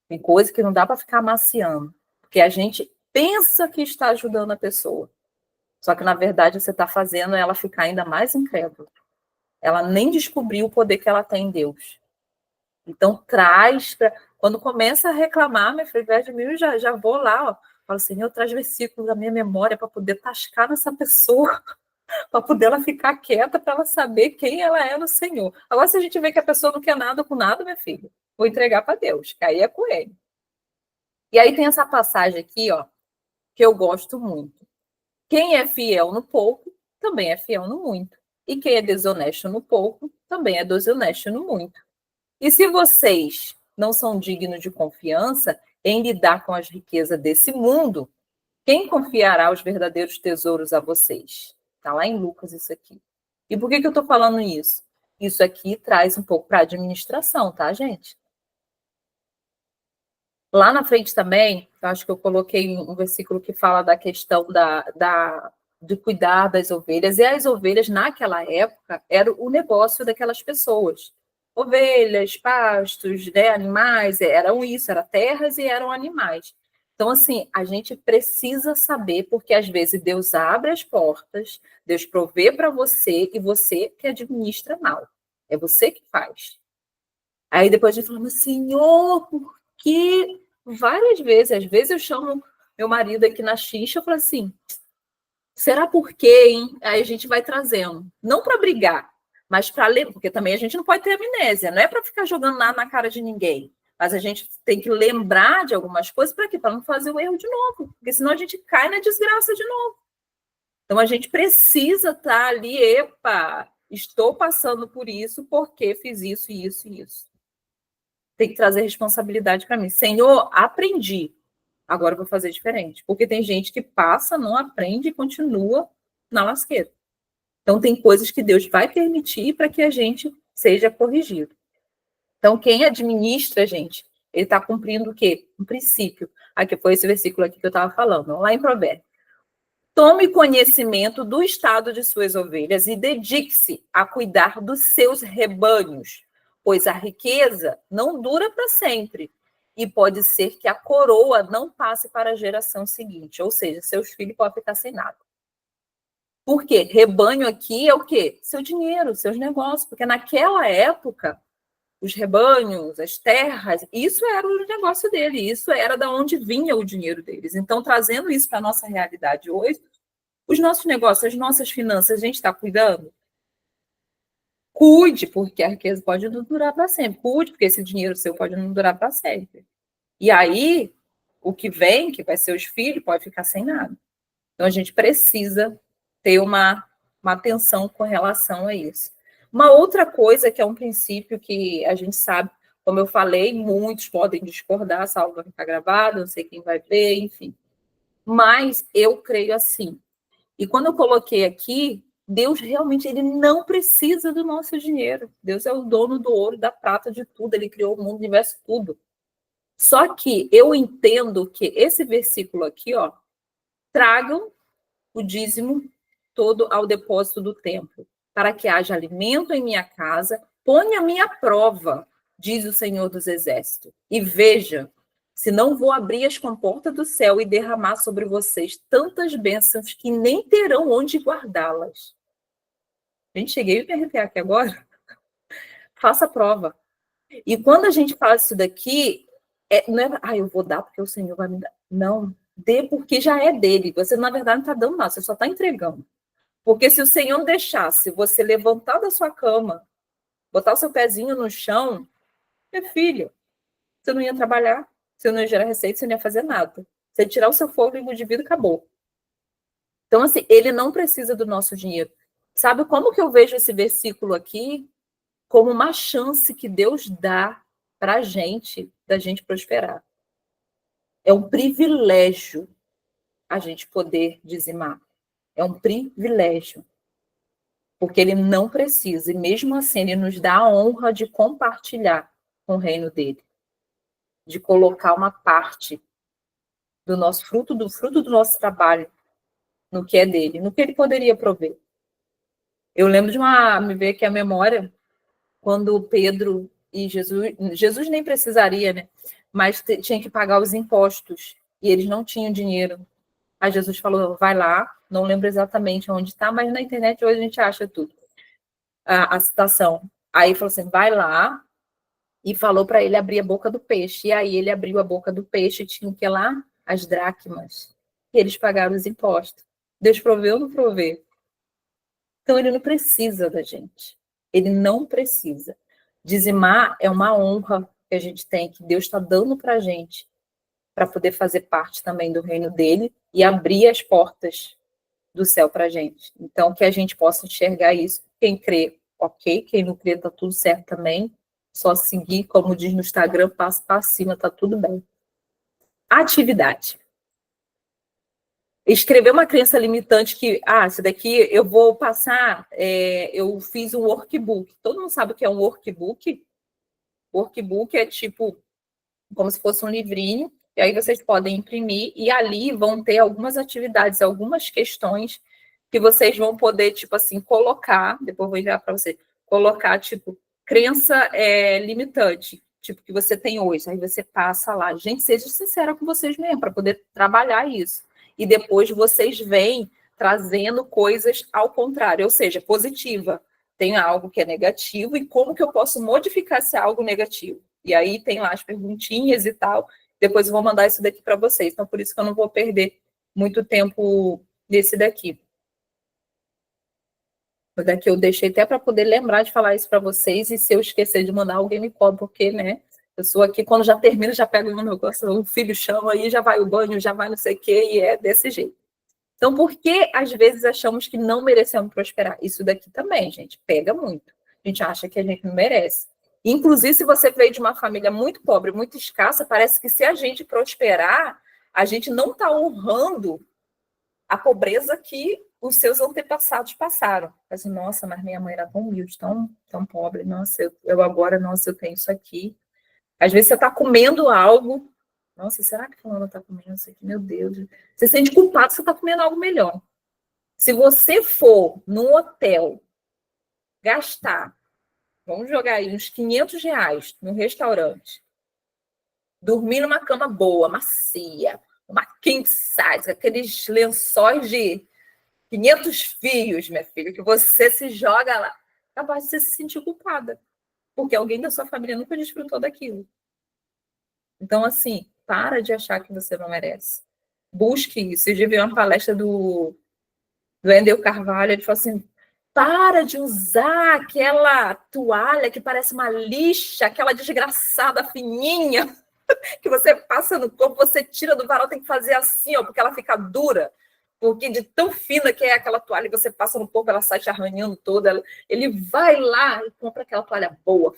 Tem coisa que não dá para ficar amaciando. Porque a gente pensa que está ajudando a pessoa. Só que, na verdade, você está fazendo ela ficar ainda mais incrédula. Ela nem descobriu o poder que ela tem em Deus. Então, traz... Quando começa a reclamar, minha filha, ao invés de mim, eu já vou lá, ó. Falo, Senhor, traz versículos da minha memória para poder tascar nessa pessoa, para poder ela ficar quieta, para ela saber quem ela é no Senhor. Agora, se a gente vê que a pessoa não quer nada com nada, minha filha, vou entregar para Deus, que aí é com ele. E aí tem essa passagem aqui, ó, que eu gosto muito. Quem é fiel no pouco, também é fiel no muito. E quem é desonesto no pouco, também é desonesto no muito. E se vocês não são dignos de confiança em lidar com as riquezas desse mundo, quem confiará os verdadeiros tesouros a vocês? Está lá em Lucas isso aqui. E por que eu estou falando isso? Isso aqui traz um pouco para a administração, tá, gente? Lá na frente também, eu acho que eu coloquei um versículo que fala da questão de cuidar das ovelhas. E as ovelhas, naquela época, era o negócio daquelas pessoas. Ovelhas, pastos, né, animais, eram isso, eram terras e eram animais. Então, assim, a gente precisa saber, porque às vezes Deus abre as portas, Deus provê para você e você que administra mal. É você que faz. Aí depois a gente fala, Senhor, por que várias vezes, às vezes eu chamo meu marido aqui na xixa, eu falo assim, será por quê, hein? Aí a gente vai trazendo, não para brigar, mas para ler, porque também a gente não pode ter amnésia, não é para ficar jogando nada na cara de ninguém, mas a gente tem que lembrar de algumas coisas para quê? Para não fazer o erro de novo, porque senão a gente cai na desgraça de novo. Então a gente precisa estar ali, epa, estou passando por isso porque fiz isso, isso e isso. Tem que trazer responsabilidade para mim. Senhor, aprendi. Agora eu vou fazer diferente. Porque tem gente que passa, não aprende e continua na lasqueira. Então, tem coisas que Deus vai permitir para que a gente seja corrigido. Então, quem administra, gente, ele está cumprindo o quê? Um princípio. Aqui foi esse versículo aqui que eu estava falando, vamos lá em Provérbios. Tome conhecimento do estado de suas ovelhas e dedique-se a cuidar dos seus rebanhos, pois a riqueza não dura para sempre e pode ser que a coroa não passe para a geração seguinte, ou seja, seus filhos podem ficar sem nada. Por quê? Rebanho aqui é o quê? Seu dinheiro, seus negócios, porque naquela época os rebanhos, as terras, isso era o negócio dele, isso era da onde vinha o dinheiro deles. Então, trazendo isso para a nossa realidade hoje, os nossos negócios, as nossas finanças, a gente está cuidando? Cuide, porque a riqueza pode não durar para sempre. Cuide, porque esse dinheiro seu pode não durar para sempre. E aí, o que vem, que vai ser os filhos, pode ficar sem nada. Então, a gente precisa ter uma atenção com relação a isso. Uma outra coisa que é um princípio que a gente sabe, como eu falei, muitos podem discordar, essa aula vai ficar gravada, não sei quem vai ver, enfim. Mas eu creio assim. E quando eu coloquei aqui, Deus realmente ele não precisa do nosso dinheiro. Deus é o dono do ouro, da prata, de tudo. Ele criou o mundo, o universo, tudo. Só que eu entendo que esse versículo aqui, ó, tragam o dízimo todo ao depósito do templo, para que haja alimento em minha casa, ponha-me à prova, diz o Senhor dos Exércitos, e veja se não vou abrir as comportas do céu e derramar sobre vocês tantas bênçãos que nem terão onde guardá-las. Gente, cheguei a me arrepiar aqui agora. Faça a prova. E quando a gente fala isso daqui, não é, eu vou dar porque o Senhor vai me dar. Não, dê porque já é dele. Você, na verdade, não está dando nada, você só está entregando. Porque se o Senhor deixasse você levantar da sua cama, botar o seu pezinho no chão, meu filho, você não ia trabalhar, você não ia gerar receita, você não ia fazer nada. Você ia tirar o seu fôlego de vida, acabou. Então, assim, ele não precisa do nosso dinheiro. Sabe como que eu vejo esse versículo aqui? Como uma chance que Deus dá para a gente, da gente prosperar. É um privilégio a gente poder dizimar. É um privilégio. Porque ele não precisa, e mesmo assim ele nos dá a honra de compartilhar com o reino dele, de colocar uma parte do nosso fruto do nosso trabalho no que é dele, no que ele poderia prover. Eu lembro de me veio aqui a memória, quando Pedro e Jesus nem precisaria, né? Mas tinha que pagar os impostos, e eles não tinham dinheiro. Aí Jesus falou, vai lá, não lembro exatamente onde está, mas na internet hoje a gente acha tudo. A citação. Aí falou assim, vai lá, e falou para ele abrir a boca do peixe. E aí ele abriu a boca do peixe e tinha o que lá? As dracmas. E eles pagaram os impostos. Deus proveu ou não provê? Então ele não precisa da gente. Ele não precisa. Dizimar é uma honra que a gente tem, que Deus está dando para a gente, para poder fazer parte também do reino dele e abrir as portas do céu para a gente. Então, que a gente possa enxergar isso. Quem crê, ok. Quem não crê, está tudo certo também. Só seguir, como diz no Instagram, passo para cima, está tudo bem. Atividade. Escrever uma crença limitante que, isso daqui eu vou passar, eu fiz um workbook. Todo mundo sabe o que é um workbook? Workbook é tipo, como se fosse um livrinho, e aí vocês podem imprimir, e ali vão ter algumas atividades, algumas questões que vocês vão poder, tipo assim, colocar, depois eu vou enviar para você, colocar, tipo, crença limitante, tipo, que você tem hoje, aí você passa lá. Gente, seja sincera com vocês mesmo, para poder trabalhar isso. E depois vocês vêm trazendo coisas ao contrário, ou seja, positiva. Tem algo que é negativo, e como que eu posso modificar esse algo negativo? E aí tem lá as perguntinhas e tal, depois eu vou mandar isso daqui para vocês, então por isso que eu não vou perder muito tempo nesse daqui. O daqui eu deixei até para poder lembrar de falar isso para vocês, e se eu esquecer de mandar, alguém me cobra, porque, né, eu sou aqui, quando já termina, já pego o meu negócio, o filho chama, aí já vai o banho, já vai não sei o quê, e é desse jeito. Então, por que às vezes achamos que não merecemos prosperar? Isso daqui também, gente, pega muito. A gente acha que a gente não merece. Inclusive, se você veio de uma família muito pobre, muito escassa, parece que se a gente prosperar, a gente não está honrando a pobreza que os seus antepassados passaram. Assim, nossa, mas minha mãe era tão humilde, tão pobre. Nossa, eu agora, nossa, eu tenho isso aqui. Às vezes você está comendo algo. Nossa, será que fulano está comendo isso aqui? Meu Deus. Você se sente culpado que você está comendo algo melhor. Se você for num hotel gastar, vamos jogar aí uns R$ 500 no restaurante, dormir numa cama boa, macia, uma king size, aqueles lençóis de 500 fios, minha filha, que você se joga lá, capaz de você se sentir culpada, porque alguém da sua família nunca desfrutou daquilo. Então, assim, para de achar que você não merece. Busque isso. Eu já vi uma palestra do Wendel Carvalho, ele falou assim, para de usar aquela toalha que parece uma lixa, aquela desgraçada fininha, que você passa no corpo, você tira do varal, tem que fazer assim, ó, porque ela fica dura. Porque de tão fina que é aquela toalha que você passa no corpo, ela sai te arranhando toda. Ele vai lá e compra aquela toalha boa.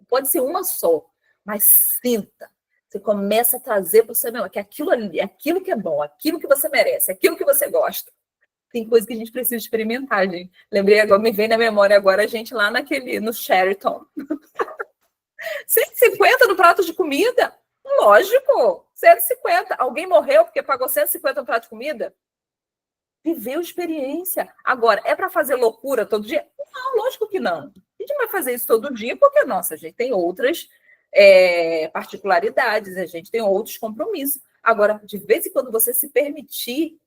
Pode ser uma só, mas sinta. Você começa a trazer para você mesmo que aquilo ali, aquilo que é bom, aquilo que você merece, aquilo que você gosta. Tem coisa que a gente precisa experimentar, gente. Lembrei agora, me vem na memória agora a gente lá no Sheraton. 150 no prato de comida? Lógico, 150. Alguém morreu porque pagou 150 no prato de comida? Viveu experiência. Agora, é para fazer loucura todo dia? Não, lógico que não. A gente vai fazer isso todo dia porque, nossa, a gente tem outras particularidades, a gente tem outros compromissos. Agora, de vez em quando você se permitir,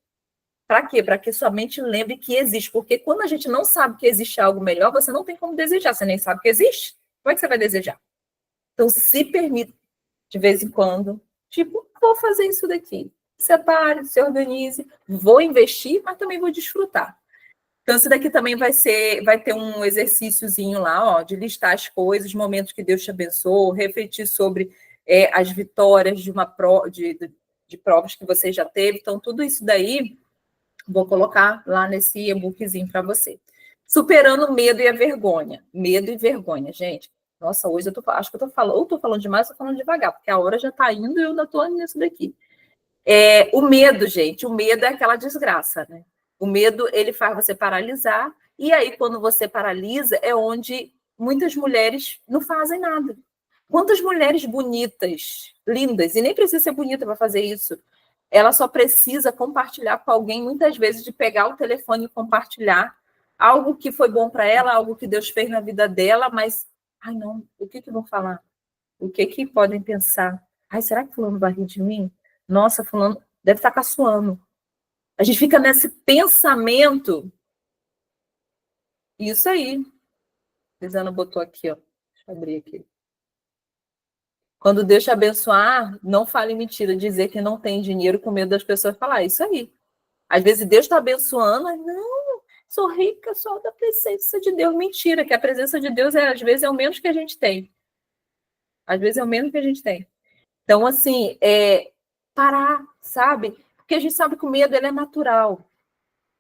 para quê? Para que sua mente lembre que existe. Porque quando a gente não sabe que existe algo melhor, você não tem como desejar. Você nem sabe que existe. Como é que você vai desejar? Então, se permita, de vez em quando, tipo, vou fazer isso daqui. Separe, se organize, vou investir, mas também vou desfrutar. Então, isso daqui também vai ter um exercíciozinho lá, ó, de listar as coisas, momentos que Deus te abençoou, refletir sobre as vitórias de provas que você já teve. Então, tudo isso daí, vou colocar lá nesse e-bookzinho para você. Superando o medo e a vergonha. Medo e vergonha, gente. Nossa, hoje acho que eu estou falando demais, estou falando devagar, porque a hora já está indo e eu ainda estou nisso daqui. O medo, gente, o medo é aquela desgraça, né? O medo, ele faz você paralisar, e aí, quando você paralisa, é onde muitas mulheres não fazem nada. Quantas mulheres bonitas, lindas, e nem precisa ser bonita para fazer isso, ela só precisa compartilhar com alguém, muitas vezes, de pegar o telefone e compartilhar algo que foi bom para ela, algo que Deus fez na vida dela, mas, ai não, o que vão falar? O que podem pensar? Ai, será que fulano vai rir de mim? Nossa, fulano deve estar caçoando. A gente fica nesse pensamento. Isso aí. Lisana botou aqui, ó. Deixa eu abrir aqui. Quando Deus te abençoar, não fale mentira, dizer que não tem dinheiro com medo das pessoas falar. Isso aí. Às vezes Deus está abençoando, mas não, sou rica só da presença de Deus. Mentira, que a presença de Deus, às vezes, é o menos que a gente tem. Às vezes é o menos que a gente tem. Então, assim, parar, sabe? Porque a gente sabe que o medo ele é natural.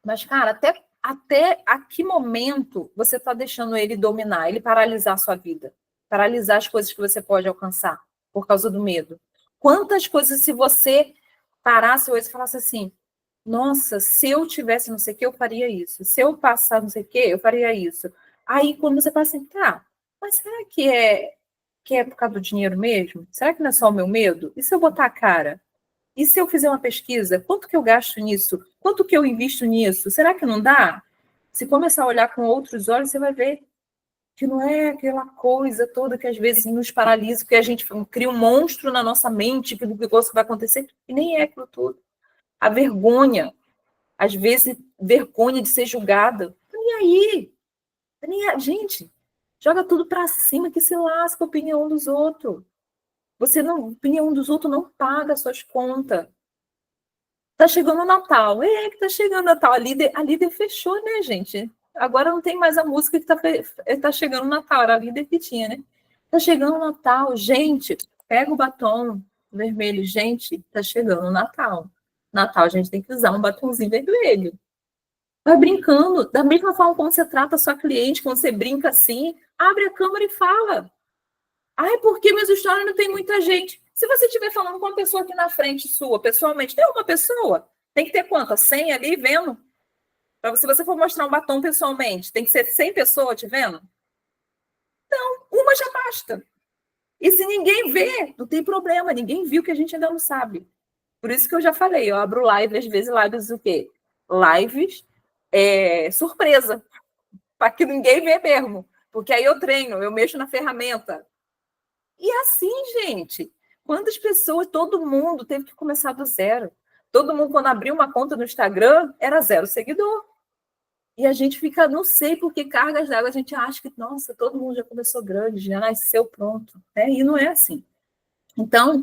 Mas, cara, até a que momento você está deixando ele dominar, ele paralisar a sua vida? Paralisar as coisas que você pode alcançar por causa do medo? Quantas coisas, se você parasse hoje e falasse assim, nossa, se eu tivesse não sei o que, eu faria isso. Se eu passar não sei o que, eu faria isso. Aí, quando você fala assim, tá, mas será que é por causa do dinheiro mesmo? Será que não é só o meu medo? E se eu botar a cara? E se eu fizer uma pesquisa? Quanto que eu gasto nisso? Quanto que eu invisto nisso? Será que não dá? Se começar a olhar com outros olhos, você vai ver que não é aquela coisa toda que às vezes nos paralisa, porque a gente cria um monstro na nossa mente que do negócio vai acontecer, e nem é aquilo tudo. A vergonha, às vezes, vergonha de ser julgada. E aí? Gente, joga tudo para cima que se lasca a opinião dos outros. A opinião dos outros não paga suas contas. Tá chegando o Natal. Que tá chegando o Natal. A líder fechou, né, gente? Agora não tem mais a música que tá chegando o Natal. Era a líder que tinha, né? Tá chegando o Natal. Gente, pega o batom vermelho. Gente, tá chegando o Natal. Natal, a gente tem que usar um batomzinho vermelho. Vai brincando. Da mesma forma como você trata a sua cliente, quando você brinca assim, abre a câmera e fala. Ai, porque minhas histórias não tem muita gente. Se você estiver falando com uma pessoa aqui na frente sua, pessoalmente, tem uma pessoa? Tem que ter quantas? 100 ali vendo? Se você for mostrar um batom pessoalmente, tem que ser 100 pessoas te vendo? Então, uma já basta. E se ninguém vê, não tem problema, ninguém viu que a gente ainda não sabe. Por isso que eu já falei, eu abro live, às vezes lives o quê? Lives surpresa, para que ninguém vê mesmo. Porque aí eu treino, eu mexo na ferramenta. E assim, gente, quantas pessoas, todo mundo teve que começar do zero. Todo mundo, quando abriu uma conta no Instagram, era 0 seguidor. E a gente fica, não sei por que cargas d'água, a gente acha que, nossa, todo mundo já começou grande, já nasceu pronto. E não é assim. Então,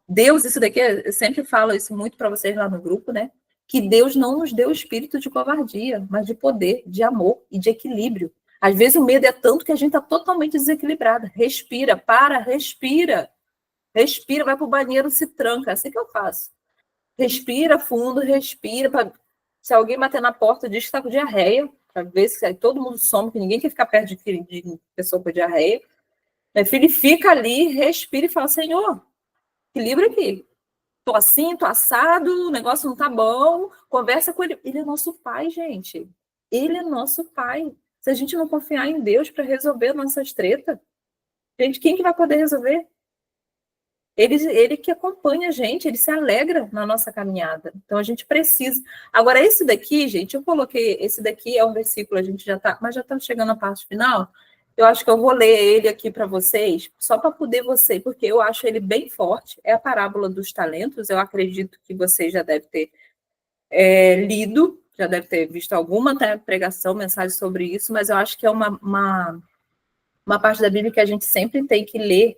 Deus, isso daqui, eu sempre falo isso muito para vocês lá no grupo, né? Que Deus não nos deu espírito de covardia, mas de poder, de amor e de equilíbrio. Às vezes o medo é tanto que a gente está totalmente desequilibrada. Respira, respira. Respira, vai para o banheiro, se tranca. É assim que eu faço. Respira fundo, respira. Se alguém bater na porta, diz que está com diarreia, para ver se todo mundo some, que ninguém quer ficar perto de pessoa com diarreia. Meu filho fica ali, respira e fala, Senhor, equilibra aqui. Tô assim, tô assado, o negócio não tá bom. Conversa com ele. Ele é nosso pai, gente. Ele é nosso pai. Se a gente não confiar em Deus para resolver nossas tretas, gente, quem que vai poder resolver? Ele que acompanha a gente, ele se alegra na nossa caminhada. Então a gente precisa. Agora, esse daqui, gente, eu coloquei, esse daqui é um versículo, a gente já tá, mas já está chegando à parte final. Eu acho que eu vou ler ele aqui para vocês, só para poder porque eu acho ele bem forte. É a parábola dos talentos. Eu acredito que vocês já devem ter lido, já deve ter visto alguma pregação, mensagem sobre isso, mas eu acho que é uma parte da Bíblia que a gente sempre tem que ler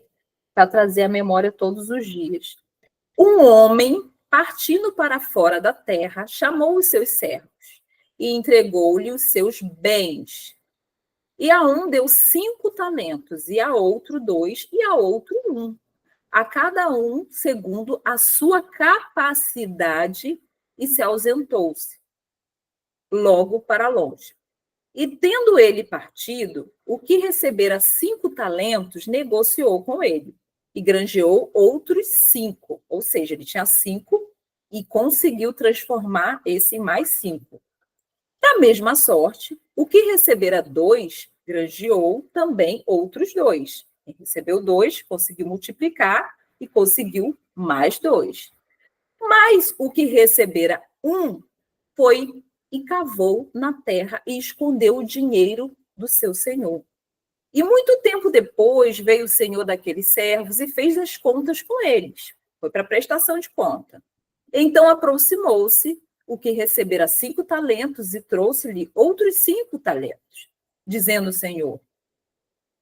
para trazer à memória todos os dias. Um homem, partindo para fora da terra, chamou os seus servos e entregou-lhe os seus bens. E a um deu 5 talentos, e a outro 2, e a outro 1. A cada um segundo a sua capacidade, e se ausentou-se logo para longe. E tendo ele partido, o que recebera 5 talentos, negociou com ele e granjeou outros 5. Ou seja, ele tinha 5 e conseguiu transformar esse em mais 5. Da mesma sorte, o que recebera 2, granjeou também outros 2. Ele recebeu 2, conseguiu multiplicar e conseguiu mais 2. Mas o que recebera 1 foi e cavou na terra e escondeu o dinheiro do seu senhor. E muito tempo depois veio o senhor daqueles servos e fez as contas com eles. Foi para a prestação de conta. Então aproximou-se o que recebera 5 talentos e trouxe-lhe outros 5 talentos, dizendo o Senhor: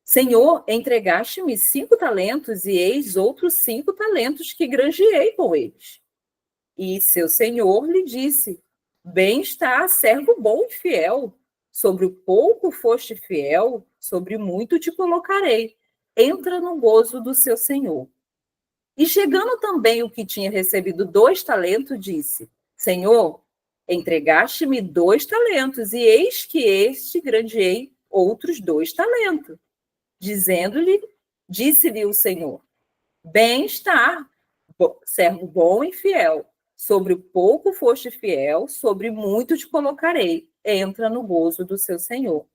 Senhor, entregaste-me 5 talentos e eis outros 5 talentos que granjeei com eles. E seu senhor lhe disse: Bem está, servo bom e fiel. Sobre o pouco foste fiel, sobre muito te colocarei. Entra no gozo do seu senhor. E chegando também o que tinha recebido 2 talentos, disse: Senhor, entregaste-me 2 talentos, e eis que este granjeei outros 2 talentos. Disse-lhe o Senhor: Bem está, servo bom e fiel. Sobre o pouco foste fiel, sobre muito te colocarei. Entra no gozo do seu senhor.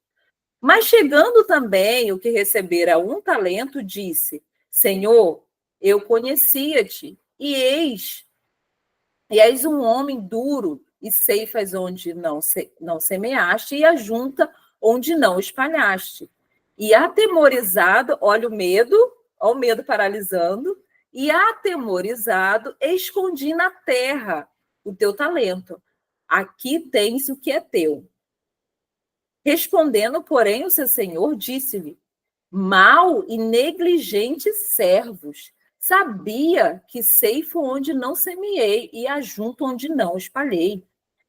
Mas chegando também o que recebera 1 talento, disse: Senhor, eu conhecia-te, e és um homem duro, e ceifas onde não semeaste, e ajunta onde não espalhaste. E atemorizado, olha o medo paralisando, e atemorizado, escondi na terra o teu talento. Aqui tens o que é teu. Respondendo, porém, o seu senhor disse-lhe: Mal e negligentes servos, sabia que ceifo onde não semeei e ajunto onde não espalhei.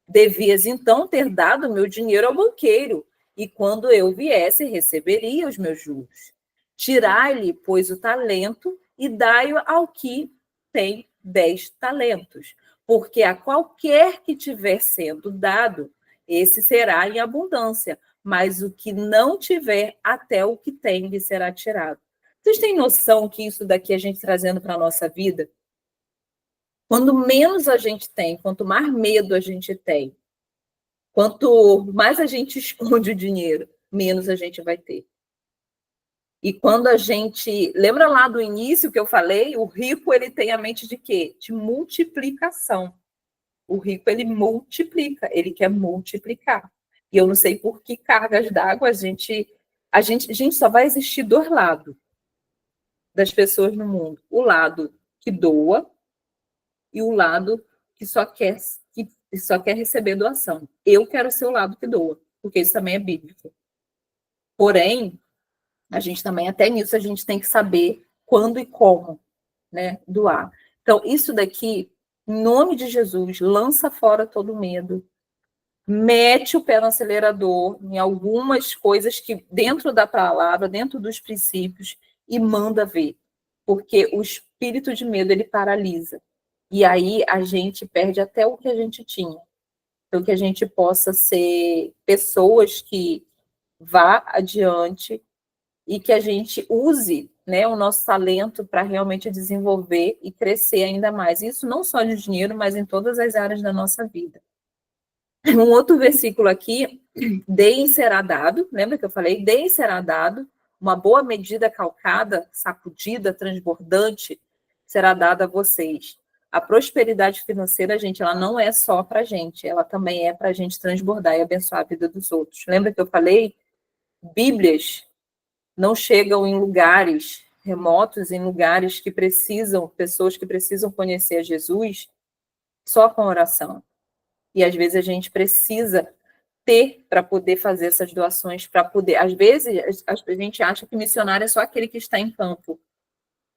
Devias então ter dado meu dinheiro ao banqueiro, e quando eu viesse, receberia os meus juros. Tirai-lhe, pois, o talento e dai-o ao que tem 10 talentos, porque a qualquer que tiver sendo dado, esse será em abundância, mas o que não tiver, até o que tem lhe será tirado. Vocês têm noção que isso daqui a gente trazendo para a nossa vida? Quando menos a gente tem, quanto mais medo a gente tem, Quanto mais a gente esconde o dinheiro, menos a gente vai ter. E quando a gente... Lembra lá do início que eu falei? O rico, ele tem a mente de quê? De multiplicação. O rico, ele multiplica, ele quer multiplicar. E eu não sei por que cargas d'água gente, só vai existir dois lados das pessoas no mundo. O lado que doa e o lado que só quer receber doação. Eu quero ser o lado que doa, porque isso também é bíblico. Porém, a gente também, até nisso, a gente tem que saber quando e como, né, doar. Então, isso daqui, em nome de Jesus, lança fora todo medo, mete o pé no acelerador em algumas coisas que dentro da palavra, dentro dos princípios, e manda ver. Porque o espírito de medo, ele paralisa. E aí a gente perde até o que a gente tinha. Então, que a gente possa ser pessoas que vá adiante e que a gente use, né, o nosso talento para realmente desenvolver e crescer ainda mais. Isso não só de dinheiro, mas em todas as áreas da nossa vida. Um outro versículo aqui, deem será dado, lembra que eu falei? Deem será dado, uma boa medida calcada, sacudida, transbordante, será dada a vocês. A prosperidade financeira, gente, ela não é só para a gente, ela também é para a gente transbordar e abençoar a vida dos outros. Lembra que eu falei? Bíblias não chegam em lugares remotos, em lugares que precisam, pessoas que precisam conhecer a Jesus, só com oração. E às vezes a gente precisa ter para poder fazer essas doações, para poder... Às vezes a gente acha que missionário é só aquele que está em campo.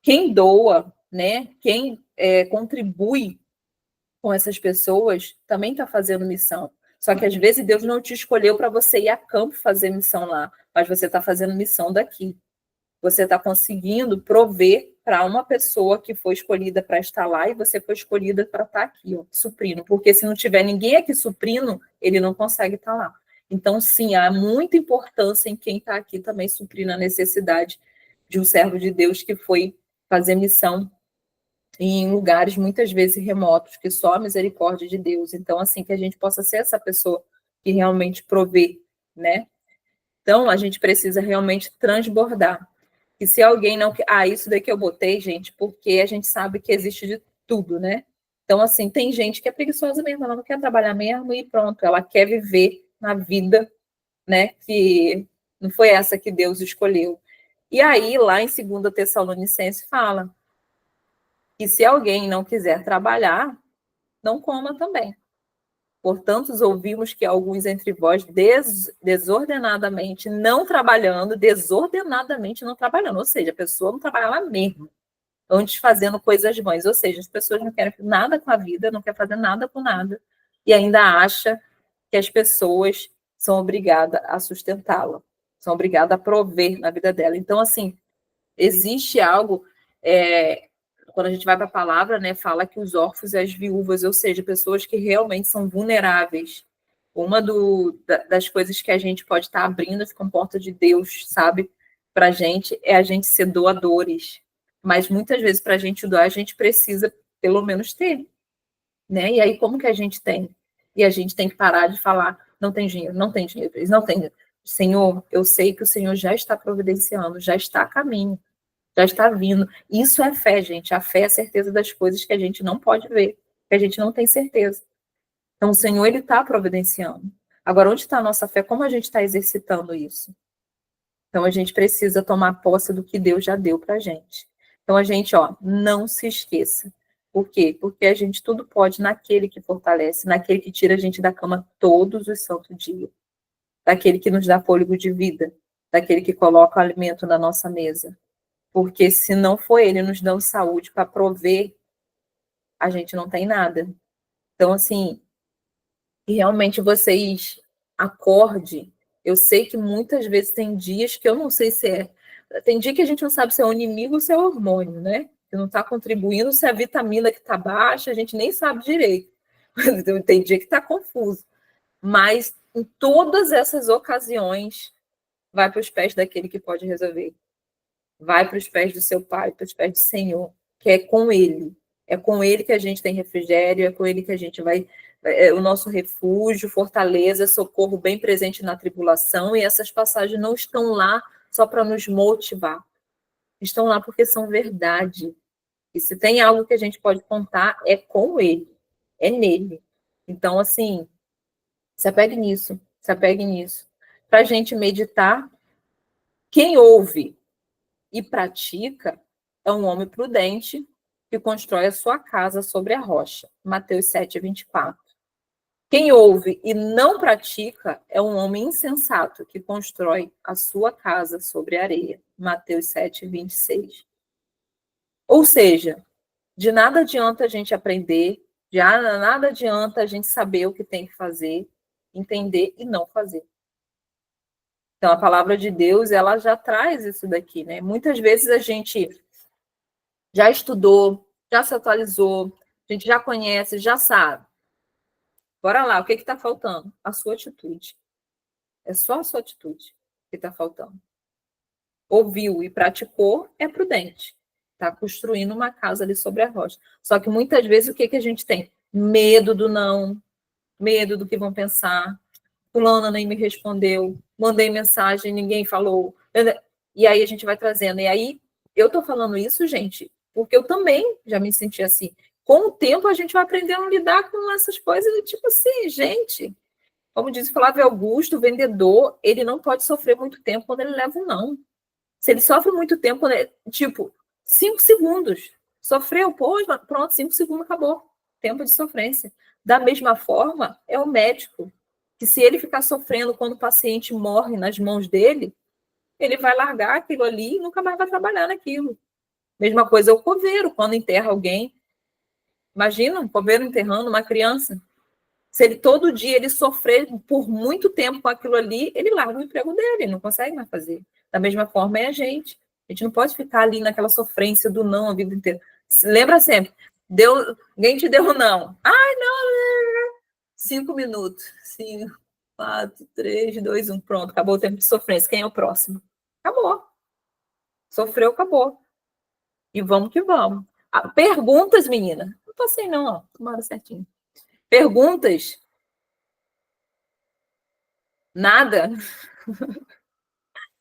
Quem doa, né? Quem contribui com essas pessoas também está fazendo missão. Só que às vezes Deus não te escolheu para você ir a campo fazer missão lá, mas você está fazendo missão daqui. Você está conseguindo prover para uma pessoa que foi escolhida para estar lá e você foi escolhida para estar aqui, ó, suprindo. Porque se não tiver ninguém aqui suprindo, ele não consegue estar lá. Então, sim, há muita importância em quem está aqui também suprindo a necessidade de um servo de Deus que foi fazer missão em lugares muitas vezes remotos, que só a misericórdia de Deus. Então, assim, que a gente possa ser essa pessoa que realmente provê, né? Então, a gente precisa realmente transbordar. E se alguém não... isso daqui eu botei, gente, porque a gente sabe que existe de tudo, né? Então, assim, tem gente que é preguiçosa mesmo, ela não quer trabalhar mesmo e pronto, ela quer viver na vida, né? Que não foi essa que Deus escolheu. E aí, lá em 2 Tessalonicenses fala que se alguém não quiser trabalhar, não coma também. Portanto, ouvimos que alguns entre vós desordenadamente não trabalhando, ou seja, a pessoa não trabalha lá mesmo, antes fazendo coisas vãs, ou seja, as pessoas não querem nada com a vida, não querem fazer nada com nada, e ainda acha que as pessoas são obrigadas a sustentá-la, são obrigadas a prover na vida dela. Então, assim, existe algo... quando a gente vai para a palavra, né, fala que os órfãos e as viúvas, ou seja, pessoas que realmente são vulneráveis. Uma das coisas que a gente pode estar abrindo com porta de Deus, sabe, para a gente, é a gente ser doadores. Mas muitas vezes, para a gente doar, a gente precisa, pelo menos, ter. Né? E aí, como que a gente tem? E a gente tem que parar de falar, não tem dinheiro, não tem dinheiro, não tem. Senhor, eu sei que o Senhor já está providenciando, já está a caminho. Já está vindo. Isso é fé, gente. A fé é a certeza das coisas que a gente não pode ver, que a gente não tem certeza. Então, o Senhor, ele está providenciando. Agora, onde está a nossa fé? Como a gente está exercitando isso? Então, a gente precisa tomar posse do que Deus já deu para a gente. Então, a gente, não se esqueça. Por quê? Porque a gente tudo pode naquele que fortalece, naquele que tira a gente da cama todos os santos dias, daquele que nos dá fôlego de vida, daquele que coloca o alimento na nossa mesa. Porque se não for ele nos dando saúde para prover, a gente não tem nada. Então, assim, que realmente vocês acordem. Eu sei que muitas vezes tem dias que eu não sei se é... Tem dia que a gente não sabe se é o inimigo ou se é o hormônio, né? Que não está contribuindo, se é a vitamina que está baixa, a gente nem sabe direito. Tem dia que está confuso. Mas em todas essas ocasiões, vai para os pés daquele que pode resolver. Vai para os pés do seu Pai, para os pés do Senhor, que é com Ele. É com Ele que a gente tem refrigério, é com Ele que a gente vai o nosso refúgio, fortaleza, socorro bem presente na tribulação, e essas passagens não estão lá só para nos motivar, estão lá porque são verdade. E se tem algo que a gente pode contar, é com ele, é nele. Então, assim, se apegue nisso, se apegue nisso. Para a gente meditar, quem ouve e pratica é um homem prudente que constrói a sua casa sobre a rocha. Mateus 7:24. Quem ouve e não pratica é um homem insensato que constrói a sua casa sobre a areia. Mateus 7:26. Ou seja, de nada adianta a gente aprender, de nada adianta a gente saber o que tem que fazer, entender e não fazer. Então, a palavra de Deus, ela já traz isso daqui, né? Muitas vezes a gente já estudou, já se atualizou, a gente já conhece, já sabe. Bora lá, o que está faltando? A sua atitude. É só a sua atitude que está faltando. Ouviu e praticou, é prudente. Está construindo uma casa ali sobre a rocha. Só que muitas vezes o que a gente tem? Medo do não, medo do que vão pensar. Fulana nem me respondeu, mandei mensagem, ninguém falou. E aí a gente vai trazendo. E aí, eu estou falando isso, gente, porque eu também já me senti assim. Com o tempo, a gente vai aprendendo a lidar com essas coisas, tipo assim, gente, como diz o Flávio Augusto, o vendedor, ele não pode sofrer muito tempo quando ele leva um não. Se ele sofre muito tempo, tipo, 5 segundos. Sofreu, pô, pronto, 5 segundos, acabou. Tempo de sofrência. Da mesma forma, é o médico, que se ele ficar sofrendo quando o paciente morre nas mãos dele, ele vai largar aquilo ali e nunca mais vai trabalhar naquilo. Mesma coisa o coveiro, quando enterra alguém. Imagina um coveiro enterrando uma criança. Se ele todo dia ele sofrer por muito tempo com aquilo ali, ele larga o emprego dele, não consegue mais fazer. Da mesma forma é a gente. A gente não pode ficar ali naquela sofrência do não a vida inteira. Lembra sempre, alguém te deu um não. Ai, não! 5 minutos. 5, 4, 3, 2, 1. Pronto, acabou o tempo de sofrência. Quem é o próximo? Acabou. Sofreu, acabou. E vamos que vamos. Perguntas, menina? Não passei, não, ó. Uma hora certinho. Perguntas? Nada.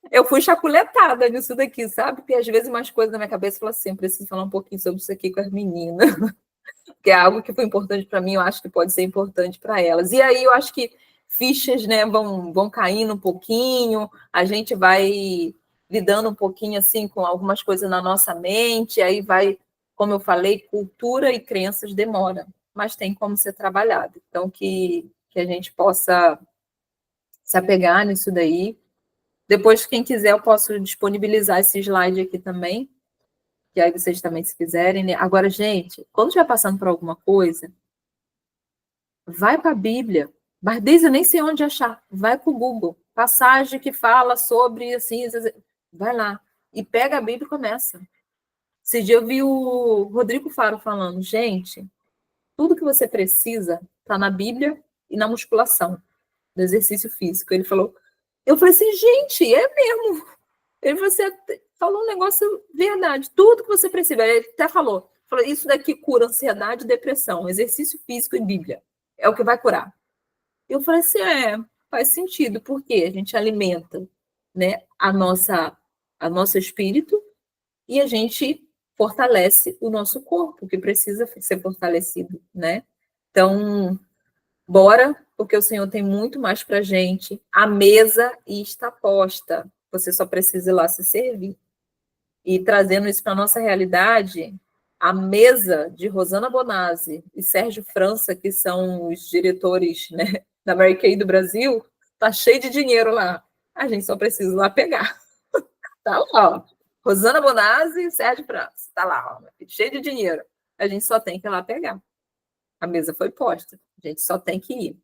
Eu fui chaculetada nisso daqui, sabe? Porque às vezes umas coisas na minha cabeça falam assim, preciso falar um pouquinho sobre isso aqui com as meninas, que é algo que foi importante para mim, eu acho que pode ser importante para elas. E aí eu acho que fichas, né, vão caindo um pouquinho, a gente vai lidando um pouquinho assim com algumas coisas na nossa mente, aí vai, como eu falei, cultura e crenças demora, mas tem como ser trabalhado. Então que a gente possa se apegar nisso daí. Depois, quem quiser, eu posso disponibilizar esse slide aqui também, que aí vocês também, se quiserem. Né? Agora, gente, quando estiver passando por alguma coisa, vai para a Bíblia. Mas desde eu nem sei onde achar. Vai para o Google. Passagem que fala sobre assim, vai lá. E pega a Bíblia e começa. Esse dia eu vi o Rodrigo Faro falando, gente, tudo que você precisa está na Bíblia e na musculação, do exercício físico. Ele falou, eu falei assim, gente, é mesmo. Ele você falou um negócio verdade, tudo que você precisa. Ele até falou, isso daqui cura ansiedade e depressão, exercício físico e Bíblia. É o que vai curar. Eu falei assim, faz sentido, porque a gente alimenta, né, a nosso espírito e a gente fortalece o nosso corpo, que precisa ser fortalecido, né? Então, bora, porque o Senhor tem muito mais para gente. A mesa está posta. Você só precisa ir lá se servir. E trazendo isso para a nossa realidade, a mesa de Rosana Bonazzi e Sérgio França, que são os diretores, né, da Mary Kay do Brasil, tá cheio de dinheiro lá. A gente só precisa ir lá pegar. Tá lá, ó. Rosana Bonazzi e Sérgio França. Tá lá, ó, cheio de dinheiro. A gente só tem que ir lá pegar. A mesa foi posta. A gente só tem que ir.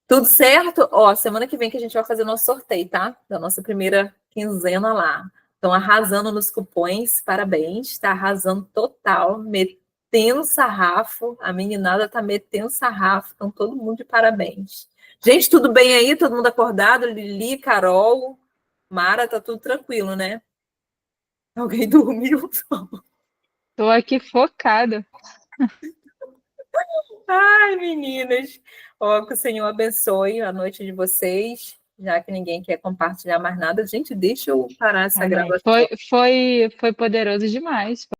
Tudo certo? Ó, semana que vem que a gente vai fazer o nosso sorteio, tá? Da nossa primeira quinzena lá. Estão arrasando nos cupons, parabéns. Está arrasando total, metendo sarrafo. A meninada tá metendo sarrafo. Então, todo mundo de parabéns. Gente, tudo bem aí? Todo mundo acordado? Lili, Carol, Mara, tá tudo tranquilo, né? Alguém dormiu? Tô aqui focada. Ai, meninas, ó, que o Senhor abençoe a noite de vocês, já que ninguém quer compartilhar mais nada. Gente, deixa eu parar essa Amém. gravação. Foi poderoso demais.